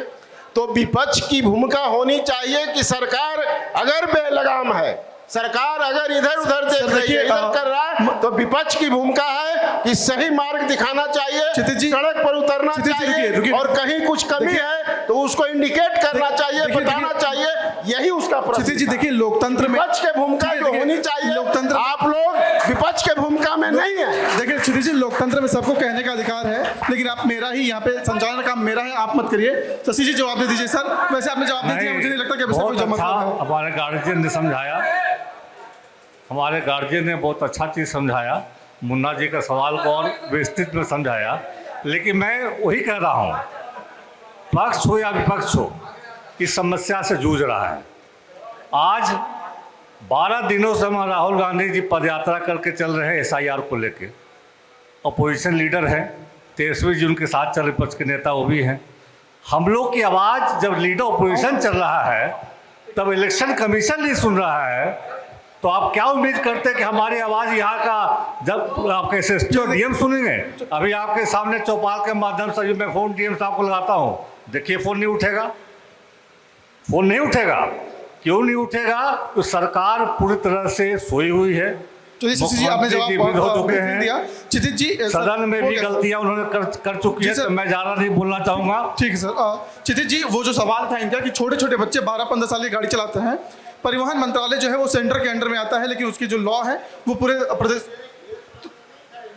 तो विपक्ष की भूमिका होनी चाहिए कि सरकार अगर बेलगाम है, सरकार अगर इधर उधर देख रही है, इधर कर रहा है, तो विपक्ष की भूमिका है कि सही मार्ग दिखाना चाहिए, सड़क पर उतरना चाहिए, और कहीं कुछ कमी है तो उसको इंडिकेट करना चाहिए, बताना चाहिए। यही उसका प्रश्न जी देखिए, लोकतंत्र में विपक्ष के भूमिका जो होनी चाहिए, लोकतंत्र आप लोग विपक्ष के भूमिका में नहीं है। देखिए क्षितिज जी, लोकतंत्र में सबको कहने का अधिकार है, लेकिन आप मेरा ही यहाँ पे संचालन काम मेरा है, आप मत करिए। शशि जी जवाब दे दीजिए। सर वैसे आपने जवाब दे दिया, मुझे नहीं लगता कि बहुत अच्छा हमारे गार्जियन ने समझाया, हमारे गार्जियन ने बहुत अच्छा चीज़ समझाया, मुन्ना जी का सवाल को और विस्तृत में समझाया। लेकिन मैं वही कह रहा हूँ, पक्ष हो या विपक्ष हो, इस समस्या से जूझ रहा है। आज 12 दिनों से हम राहुल गांधी जी पदयात्रा करके चल रहे हैं SIR को लेके। अपोजिशन लीडर हैं, 23वीं जून के साथ चल रहे विपक्ष के नेता वो भी हैं। हम लोग की आवाज़ जब लीडर अपोजिशन चल रहा है, तब इलेक्शन कमीशन नहीं सुन रहा है, तो आप क्या उम्मीद करते हैं कि हमारी आवाज़ यहाँ का जब आपके SSP और DM सुनेंगे? अभी आपके सामने चौपाल के माध्यम से मैं फ़ोन DM साहब को लगाता हूँ, देखिए फ़ोन नहीं उठेगा, फ़ोन नहीं उठेगा। क्यों नहीं उठेगा? तो सरकार पूरी तरह से सोई हुई है। तो आपने जवाब हो चुके हैं दिया। क्षितिज जी, सदन में भी गलतियां उन्होंने कर चुकी है, तो मैं ज़्यादा नहीं बोलना चाहूँगा। ठीक है सर। क्षितिज जी, वो जो सवाल था इनका कि छोटे छोटे बच्चे 12-15 साल की गाड़ी चलाते हैं, परिवहन मंत्रालय जो है वो सेंटर के अंडर में आता है, लेकिन उसकी जो लॉ है वो पूरे प्रदेश।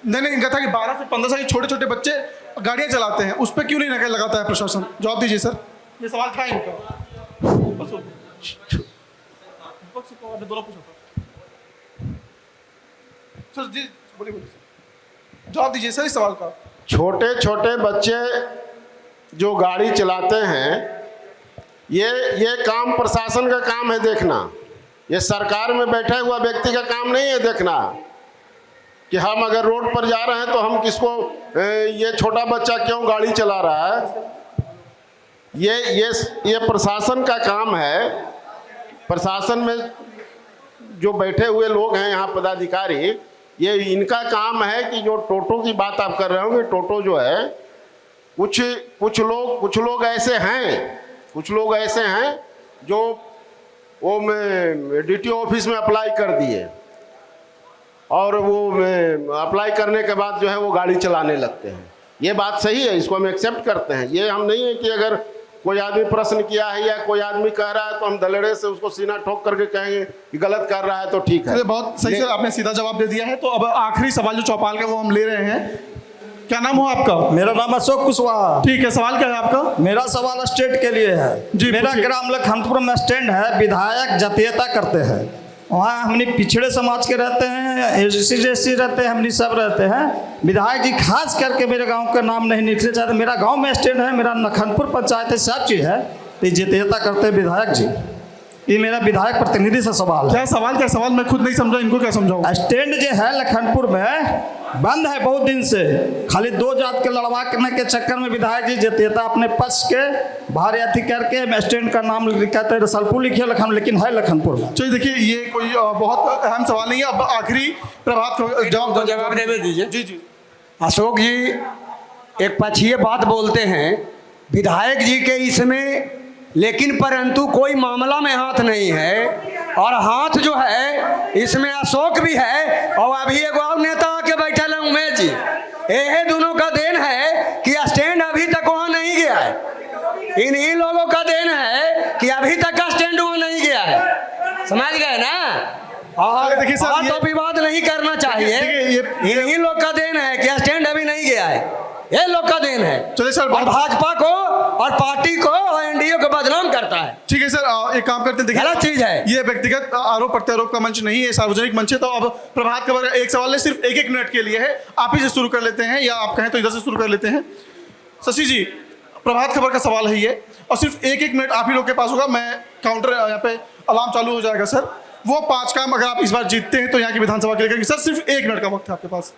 नहीं, इनका था कि 12 से 15 साल के छोटे छोटे बच्चे गाड़ियाँ चलाते हैं, उस पर क्यों नहीं नकेल लगाता है प्रशासन? जवाब दीजिए सर, ये सवाल था इनका। सर जी बोलिए, जवाब दीजिए सर इस सवाल का। छोटे छोटे बच्चे जो गाड़ी चलाते हैं, ये काम प्रशासन का काम है देखना, ये सरकार में बैठे हुआ व्यक्ति का काम नहीं है देखना कि हम अगर रोड पर जा रहे हैं तो हम किसको, ये छोटा बच्चा क्यों गाड़ी चला रहा है। ये प्रशासन का काम है। प्रशासन में जो बैठे हुए लोग हैं यहाँ पदाधिकारी, ये इनका काम है कि जो टोटो की बात आप कर रहे होंगे, टोटो जो है, कुछ लोग ऐसे हैं जो वो में DTO ऑफिस में अप्लाई कर दिए, और वो अप्लाई करने के बाद जो है वो गाड़ी चलाने लगते हैं। ये बात सही है, इसको हम एक्सेप्ट करते हैं। ये हम नहीं है कि अगर कोई आदमी प्रश्न किया है या कोई आदमी कह रहा है तो हम दलेड़े से उसको सीना ठोक करके कहेंगे कि गलत कर रहा है तो ठीक है। बहुत सही सर, आपने सीधा जवाब दे दिया है। तो अब आखिरी सवाल जो चौपाल का वो हम ले रहे हैं। क्या नाम हो आपका? मेरा नाम अशोक कुशवाहा। ठीक है, सवाल क्या है आपका? मेरा सवाल स्टेट के लिए है जी। मेरा ग्राम लखनपुर में स्टैंड है, विधायक जातीयता करते हैं, वहाँ हमने पिछड़े समाज के रहते हैं, SC रहते हैं, हमने सब रहते हैं। विधायक जी खास करके मेरे गांव का नाम नहीं निकले चाहते। मेरा गांव में स्टैंड है, मेरा लखनपुर पंचायत है, सब चीज़ है, तो जातीयता करते हैं विधायक जी। ये मेरा विधायक प्रतिनिधि से सवाल है। क्या सवाल मैं खुद नहीं समझा, इनको क्या समझाऊं? स्टैंड जो है लखनपुर में बंद है बहुत दिन से, खाली 2 जात के लड़वा करने के चक्कर में विधायक जी जातीयता अपने पक्ष के भारी अथी करके स्टैंड का नाम कहते हैं रसलपुर लिखिए लखनपुर, लेकिन है लखनपुर में। चलिए देखिए, ये कोई बहुत अहम सवाल नहीं है। अब आखिरी प्रभात जवाब दे दीजिए। जी अशोक जी एक पक्षीय बात बोलते हैं विधायक जी के इसमें, लेकिन परंतु कोई मामला में हाथ नहीं है, और हाथ जो है इसमें अशोक भी है, और अभी एक और नेता आके बैठे हैं उमेश जी। ये दोनों का देन है कि स्टैंड अभी तक वहाँ नहीं गया है। इन्हीं लोगों का देन है कि अभी तक का स्टैंड वहाँ नहीं गया है। समझ गए ना? और देखिए सर, तो विवाद नहीं करना चाहिए। इन्हीं लोग का देन है कि स्टैंड अभी नहीं गया है, ये लोग का देन है। चलिए सर, और भाजपा को और पार्टी को और NDA को बदनाम करता है। ठीक है सर, एक काम करते हैं, देखिए गलत चीज है। ये व्यक्तिगत आरोप प्रत्यारोप का मंच नहीं है, सार्वजनिक मंच है। तो अब प्रभात खबर का एक सवाल है, सिर्फ 1-1 मिनट के लिए है, आप ही से शुरू कर लेते हैं, या आप कहें तो इधर से शुरू कर लेते हैं। शशि जी, प्रभात खबर का सवाल है ये, और सिर्फ 1-1 मिनट आप ही लोग के पास होगा। मैं काउंटर यहाँ पे अलार्म चालू हो जाएगा सर। वो 5 काम अगर आप इस बार जीतते हैं तो यहाँ की विधानसभा के लिए करेंगे। सर सिर्फ 1 मिनट का वक्त है आपके पास।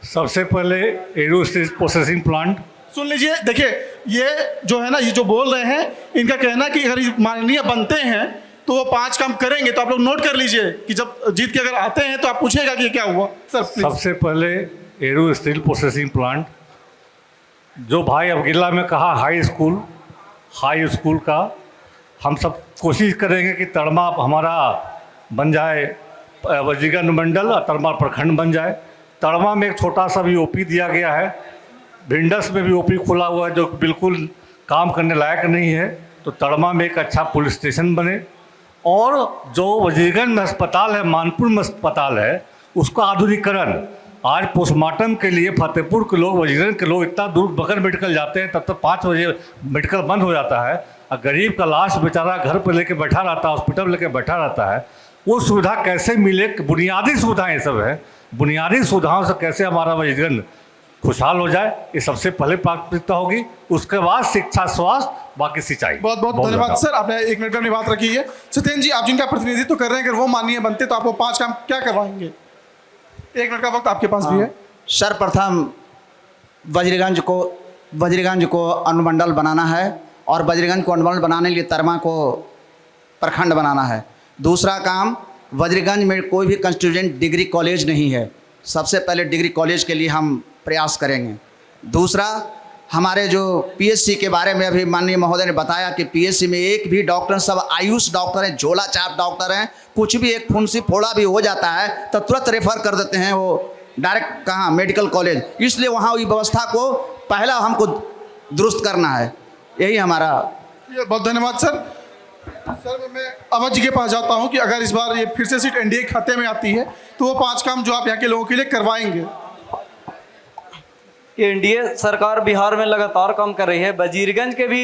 सबसे पहले एरू स्टील प्रोसेसिंग प्लांट। सुन लीजिए, देखिए ये जो है ना, ये जो बोल रहे हैं, इनका कहना कि अगर माननीय बनते हैं तो वो 5 काम करेंगे। तो आप लोग नोट कर लीजिए कि जब जीत के अगर आते हैं तो आप पूछेगा कि क्या हुआ। सर सबसे पहले एरू स्टील प्रोसेसिंग प्लांट, जो भाई अबगिल्ला में कहा हाई स्कूल का हम सब कोशिश करेंगे कि तड़मा हमारा बन जाए, वजीरगंज मंडल और तड़मा प्रखंड बन जाए। तड़मा में एक छोटा सा भी ओपी दिया गया है, भिंडस में भी ओपी खुला हुआ है जो बिल्कुल काम करने लायक नहीं है। तो तड़मा में एक अच्छा पुलिस स्टेशन बने, और जो वजीरगंज में अस्पताल है, मानपुर में अस्पताल है, उसका आधुनिकीकरण। आज पोस्टमार्टम के लिए फतेहपुर के लोग, वजीरगंज के लोग इतना दूर बगल मेडिकल जाते हैं, तब तक 5 बजे मेडिकल बंद हो जाता है, और गरीब का लाश बेचारा घर पर लेके बैठा रहता है, हॉस्पिटल लेके बैठा रहता है। वो सुविधा कैसे मिले? बुनियादी सुविधाएँ सब है, बुनियादी सुविधाओं से कैसे हमारा वजीरगंज खुशहाल हो जाए, ये सबसे पहले प्राथमिकता होगी। उसके बाद शिक्षा, स्वास्थ्य, बाकी सिंचाई। बहुत बहुत धन्यवाद सर, आपने 1 मिनट में अपनी बात रखी है। सत्येंद्र जी, आप जिनका प्रतिनिधित्व कर रहे हैं, अगर वो माननीय बनते तो आप वो 5 काम क्या करवाएंगे? 1 मिनट का वक्त आपके पास भी है। सर्वप्रथम वज्रगंज को अनुमंडल बनाना है, और वज्रगंज को अनुमंडल बनाने के लिए तरमा को प्रखंड बनाना है। दूसरा काम, वज्रगंज में कोई भी कंस्टिट्यूएंट डिग्री कॉलेज नहीं है, सबसे पहले डिग्री कॉलेज के लिए हम प्रयास करेंगे। दूसरा, हमारे जो पीएचसी के बारे में अभी माननीय महोदय ने बताया कि पीएचसी में एक भी डॉक्टर, सब आयुष डॉक्टर हैं, झोला छाप डॉक्टर हैं। कुछ भी एक फुंसी फोड़ा भी हो जाता है तो तुरंत रेफर कर देते हैं वो डायरेक्ट कहाँ, मेडिकल कॉलेज। इसलिए वहाँ की व्यवस्था को पहला हमको दुरुस्त करना है, यही हमारा। बहुत धन्यवाद सर। सर मैं अवध जी के पास जाता हूँ कि अगर इस बार ये फिर से सीट एनडीए खाते में आती है तो वो 5 काम जो आप यहाँ के लोगों के लिए करवाएंगे। एनडीए सरकार बिहार में लगातार काम कर रही है। वजीरगंज के भी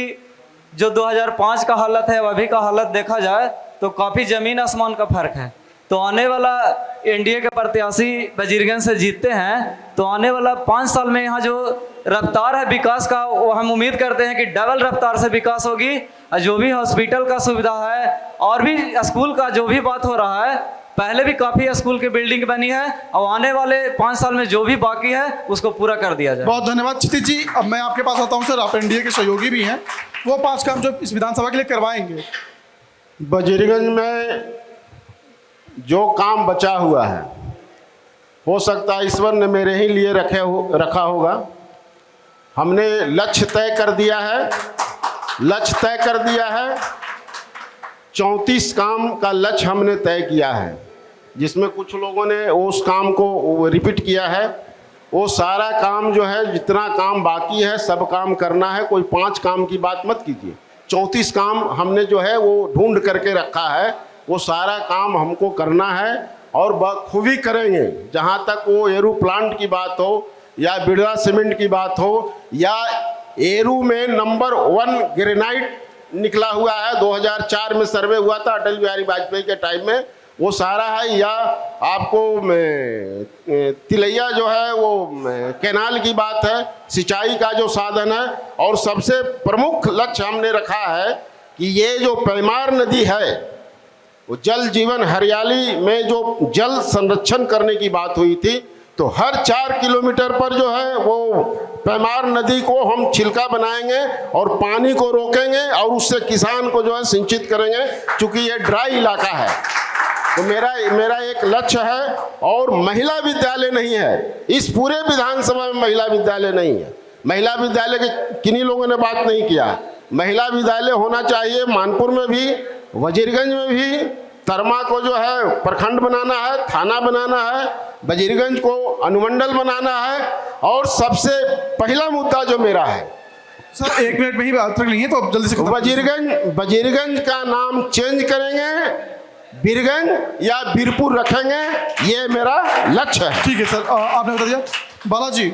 जो 2005 का हालत है, अभी का हालत देखा जाए तो काफ़ी ज़मीन आसमान का फर्क है। तो आने वाला एनडीए के प्रत्याशी वजीरगंज से जीतते हैं तो आने वाला 5 साल में यहाँ जो रफ्तार है विकास का, वो हम उम्मीद करते हैं कि डबल रफ्तार से विकास होगी। और जो भी हॉस्पिटल का सुविधा है और भी स्कूल का जो भी बात हो रहा है, पहले भी काफ़ी स्कूल की बिल्डिंग बनी है, और आने वाले 5 साल में जो भी बाकी है उसको पूरा कर दिया जाए। बहुत धन्यवाद क्षितिज जी। अब मैं आपके पास आता हूँ सर, आप एनडीए के सहयोगी भी हैं, वो 5 काम जो इस विधानसभा के लिए करवाएंगे। वजीरगंज में जो काम बचा हुआ है, हो सकता है ईश्वर ने मेरे ही लिए रखा होगा। हमने लक्ष्य तय कर दिया है, 34 काम का लक्ष्य हमने तय किया है, जिसमें कुछ लोगों ने उस काम को रिपीट किया है। वो सारा काम जो है, जितना काम बाकी है सब काम करना है, कोई 5 काम की बात मत कीजिए। 34 काम हमने जो है वो ढूंढ करके रखा है, वो सारा काम हमको करना है और बखूबी करेंगे। जहाँ तक वो एरू प्लांट की बात हो या बिरला सीमेंट की बात हो, या एरू में नंबर 1 ग्रेनाइट निकला हुआ है, 2004 में सर्वे हुआ था अटल बिहारी वाजपेयी के टाइम में, वो सारा है। या आपको तिलैया जो है वो कैनाल की बात है, सिंचाई का जो साधन है। और सबसे प्रमुख लक्ष्य हमने रखा है कि ये जो पैमार नदी है, वो जल जीवन हरियाली में जो जल संरक्षण करने की बात हुई थी, तो हर 4 किलोमीटर पर जो है वो पैमार नदी को हम छिलका बनाएंगे और पानी को रोकेंगे और उससे किसान को जो है सिंचित करेंगे, क्योंकि ये ड्राई इलाका है। तो मेरा एक लक्ष्य है। और महिला विद्यालय नहीं है, इस पूरे विधानसभा में महिला विद्यालय नहीं है। महिला विद्यालय के किन्हीं लोगों ने बात नहीं किया, महिला विद्यालय होना चाहिए। मानपुर में भी, वजीरगंज में भी, तरमा को जो है प्रखंड बनाना है, थाना बनाना है, वजीरगंज को अनुमंडल बनाना है। और सबसे पहला मुद्दा जो मेरा है सर, 1 मिनट में ही बात रख लेंगे तो अब जल्दी से वजीरगंज का नाम चेंज करेंगे, बीरगंज या बीरपुर रखेंगे, ये मेरा लक्ष्य है। ठीक है सर, आपने बता दिया। बालाजी,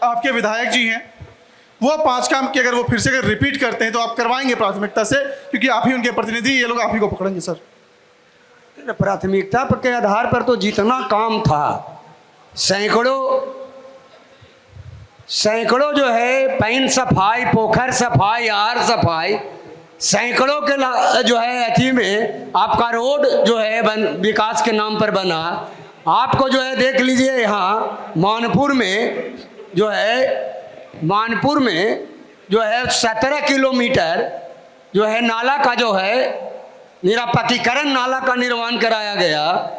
आपके विधायक जी हैं, वो 5 काम की अगर वो फिर से अगर रिपीट करते हैं तो आप करवाएंगे प्राथमिकता से, क्योंकि आप ही उनके प्रतिनिधि, ये लोग आप ही को पकड़ेंगे सर। प्राथमिकता के आधार पर तो जितना काम था, सैकड़ों जो है पैन सफाई, पोखर सफाई, आर सफाई, सैकड़ों के जो है अथी में आपका रोड जो है विकास के नाम पर बना। आपको जो है देख लीजिए यहाँ मानपुर में जो है 17 किलोमीटर जो है नाला का जो है निरापत्तिकरण नाला का निर्माण कराया गया,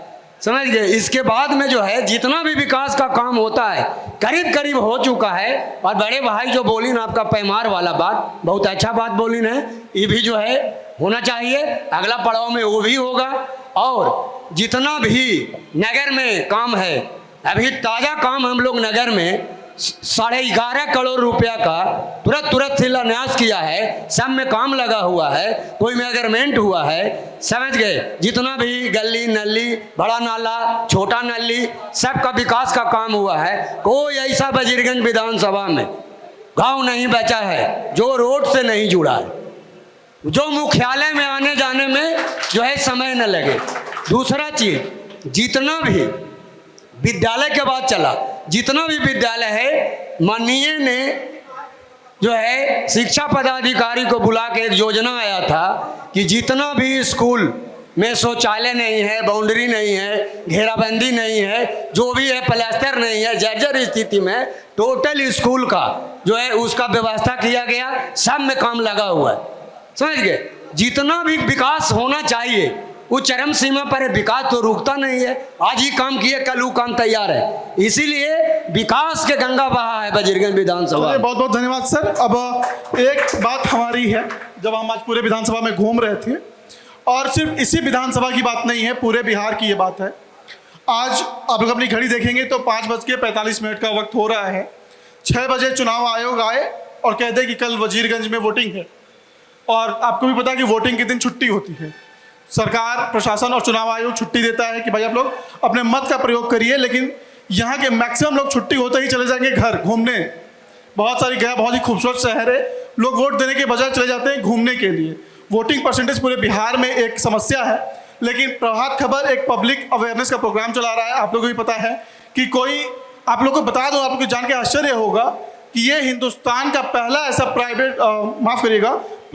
समझ गए। इसके बाद में जो है जितना भी विकास का काम होता है करीब करीब हो चुका है। और बड़े भाई जो बोली ना आपका पैमार वाला बात, बहुत अच्छा बात बोली ना, ये भी जो है होना चाहिए। अगला पड़ाव में वो भी होगा। और जितना भी नगर में काम है, अभी ताज़ा काम हम लोग नगर में 11.5 करोड़ रुपया का तुरंत शिलान्यास किया है, सब में काम लगा हुआ है, कोई मेजरमेंट हुआ है, समझ गए। जितना भी गली नली, बड़ा नाला, छोटा नली, सबका विकास का काम हुआ है। कोई ऐसा वजीरगंज विधानसभा में गांव नहीं बचा है जो रोड से नहीं जुड़ा है, जो मुख्यालय में आने जाने में जो है समय न लगे। दूसरा चीज, जितना भी विद्यालय के बाद चला, जितना भी विद्यालय है, माननीय ने जो है शिक्षा पदाधिकारी को बुला के एक योजना आया था कि जितना भी स्कूल में शौचालय नहीं है, बाउंड्री नहीं है, घेराबंदी नहीं है, जो भी है प्लास्टर नहीं है, जर्जर स्थिति में, टोटल स्कूल का जो है उसका व्यवस्था किया गया, सब में काम लगा हुआ है, समझ गए। जितना भी विकास होना चाहिए वो चरम सीमा पर है, विकास तो रुकता नहीं है। आज ही काम किए, कल वो काम तैयार है, इसीलिए विकास के गंगा बहा है वजीरगंज विधानसभा। बहुत बहुत धन्यवाद सर। अब एक बात हमारी है, जब हम आज पूरे विधानसभा में घूम रहे थे, और सिर्फ इसी विधानसभा की बात नहीं है, पूरे बिहार की ये बात है। आज आप लोग अपनी घड़ी देखेंगे तो 5:45 का वक्त हो रहा है। 6 बजे चुनाव आयोग आए और कहते कि कल वजीरगंज में वोटिंग है, और आपको भी पता है कि वोटिंग के दिन छुट्टी होती है। सरकार, प्रशासन और चुनाव आयोग छुट्टी देता है कि भाई आप लोग अपने मत का प्रयोग करिए, लेकिन यहाँ के मैक्सिमम लोग छुट्टी होते ही चले जाएंगे घर घूमने। बहुत सारी गया, बहुत ही खूबसूरत शहर है, लोग वोट देने के बजाय चले जाते हैं घूमने के लिए। वोटिंग परसेंटेज पूरे बिहार में एक समस्या है, लेकिन प्रभात खबर एक पब्लिक अवेयरनेस का प्रोग्राम चला रहा है। आप लोगों को भी पता है कि आप लोग को बता दो, आप लोग को जान के आश्चर्य होगा कि ये हिंदुस्तान का पहला ऐसा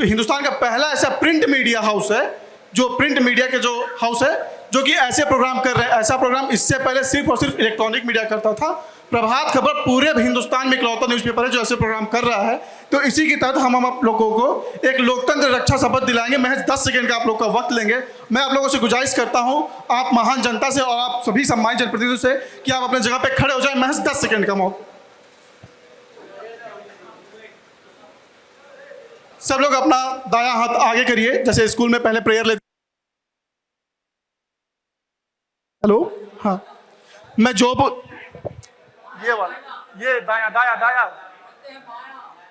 हिंदुस्तान का पहला ऐसा प्रिंट मीडिया हाउस है, जो प्रिंट मीडिया के जो हाउस है जो कि ऐसे प्रोग्राम कर रहे हैं। ऐसा प्रोग्राम इससे पहले सिर्फ और सिर्फ इलेक्ट्रॉनिक मीडिया करता था। प्रभात खबर पूरे हिंदुस्तान में इकलौता न्यूज़पेपर है जो ऐसे प्रोग्राम कर रहा है। तो इसी के तहत हम आप लोगों को एक लोकतंत्र रक्षा शपथ दिलाएंगे। महज 10 सेकंड का आप लोग का वक्त लेंगे। मैं आप लोगों से गुजारिश करता हूं, आप महान जनता से और आप सभी सम्मानित जनप्रतिनिधियों से, कि आप अपने जगह पे खड़े हो जाए। महज 10 सेकंड का मौका। सब लोग अपना दायां हाथ आगे करिए, जैसे स्कूल में पहले प्रेयर लेते। हेलो, हाँ, मैं जो ये वाला, ये दाया दाया दाया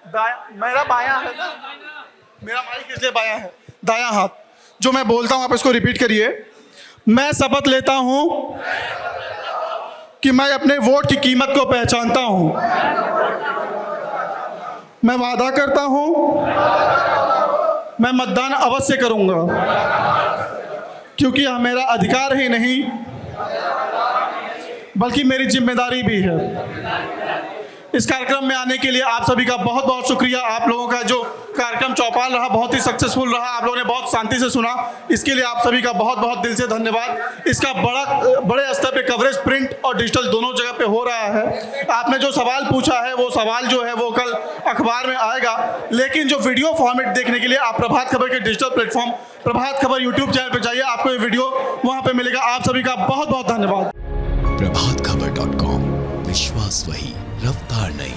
दाया, मेरा बायां है ना, मेरा माइक इसलिए बायां है। दायां हाथ, जो मैं बोलता हूं आप इसको रिपीट करिए। मैं शपथ लेता हूं कि मैं अपने वोट की कीमत को पहचानता हूं। मैं वादा करता हूं मैं मतदान अवश्य करूंगा, क्योंकि यह मेरा अधिकार ही नहीं बल्कि मेरी जिम्मेदारी भी है। इस कार्यक्रम में आने के लिए आप सभी का बहुत बहुत शुक्रिया। आप लोगों का जो कार्यक्रम चौपाल रहा बहुत ही सक्सेसफुल रहा, आप लोगों ने बहुत शांति से सुना, इसके लिए आप सभी का बहुत बहुत दिल से धन्यवाद। इसका बड़े स्तर पे कवरेज प्रिंट और डिजिटल दोनों जगह पे हो रहा है। आपने जो सवाल पूछा है वो सवाल जो है वो कल अखबार में आएगा, लेकिन जो वीडियो फॉर्मेट देखने के लिए आप प्रभात खबर के digital platform Prabhat Khabar YouTube channel पर जाइए, आपको ये वीडियो वहाँ पर मिलेगा। आप सभी का बहुत बहुत धन्यवाद। प्रभातखबर.com, विश्वास वही, रफ्तार नहीं।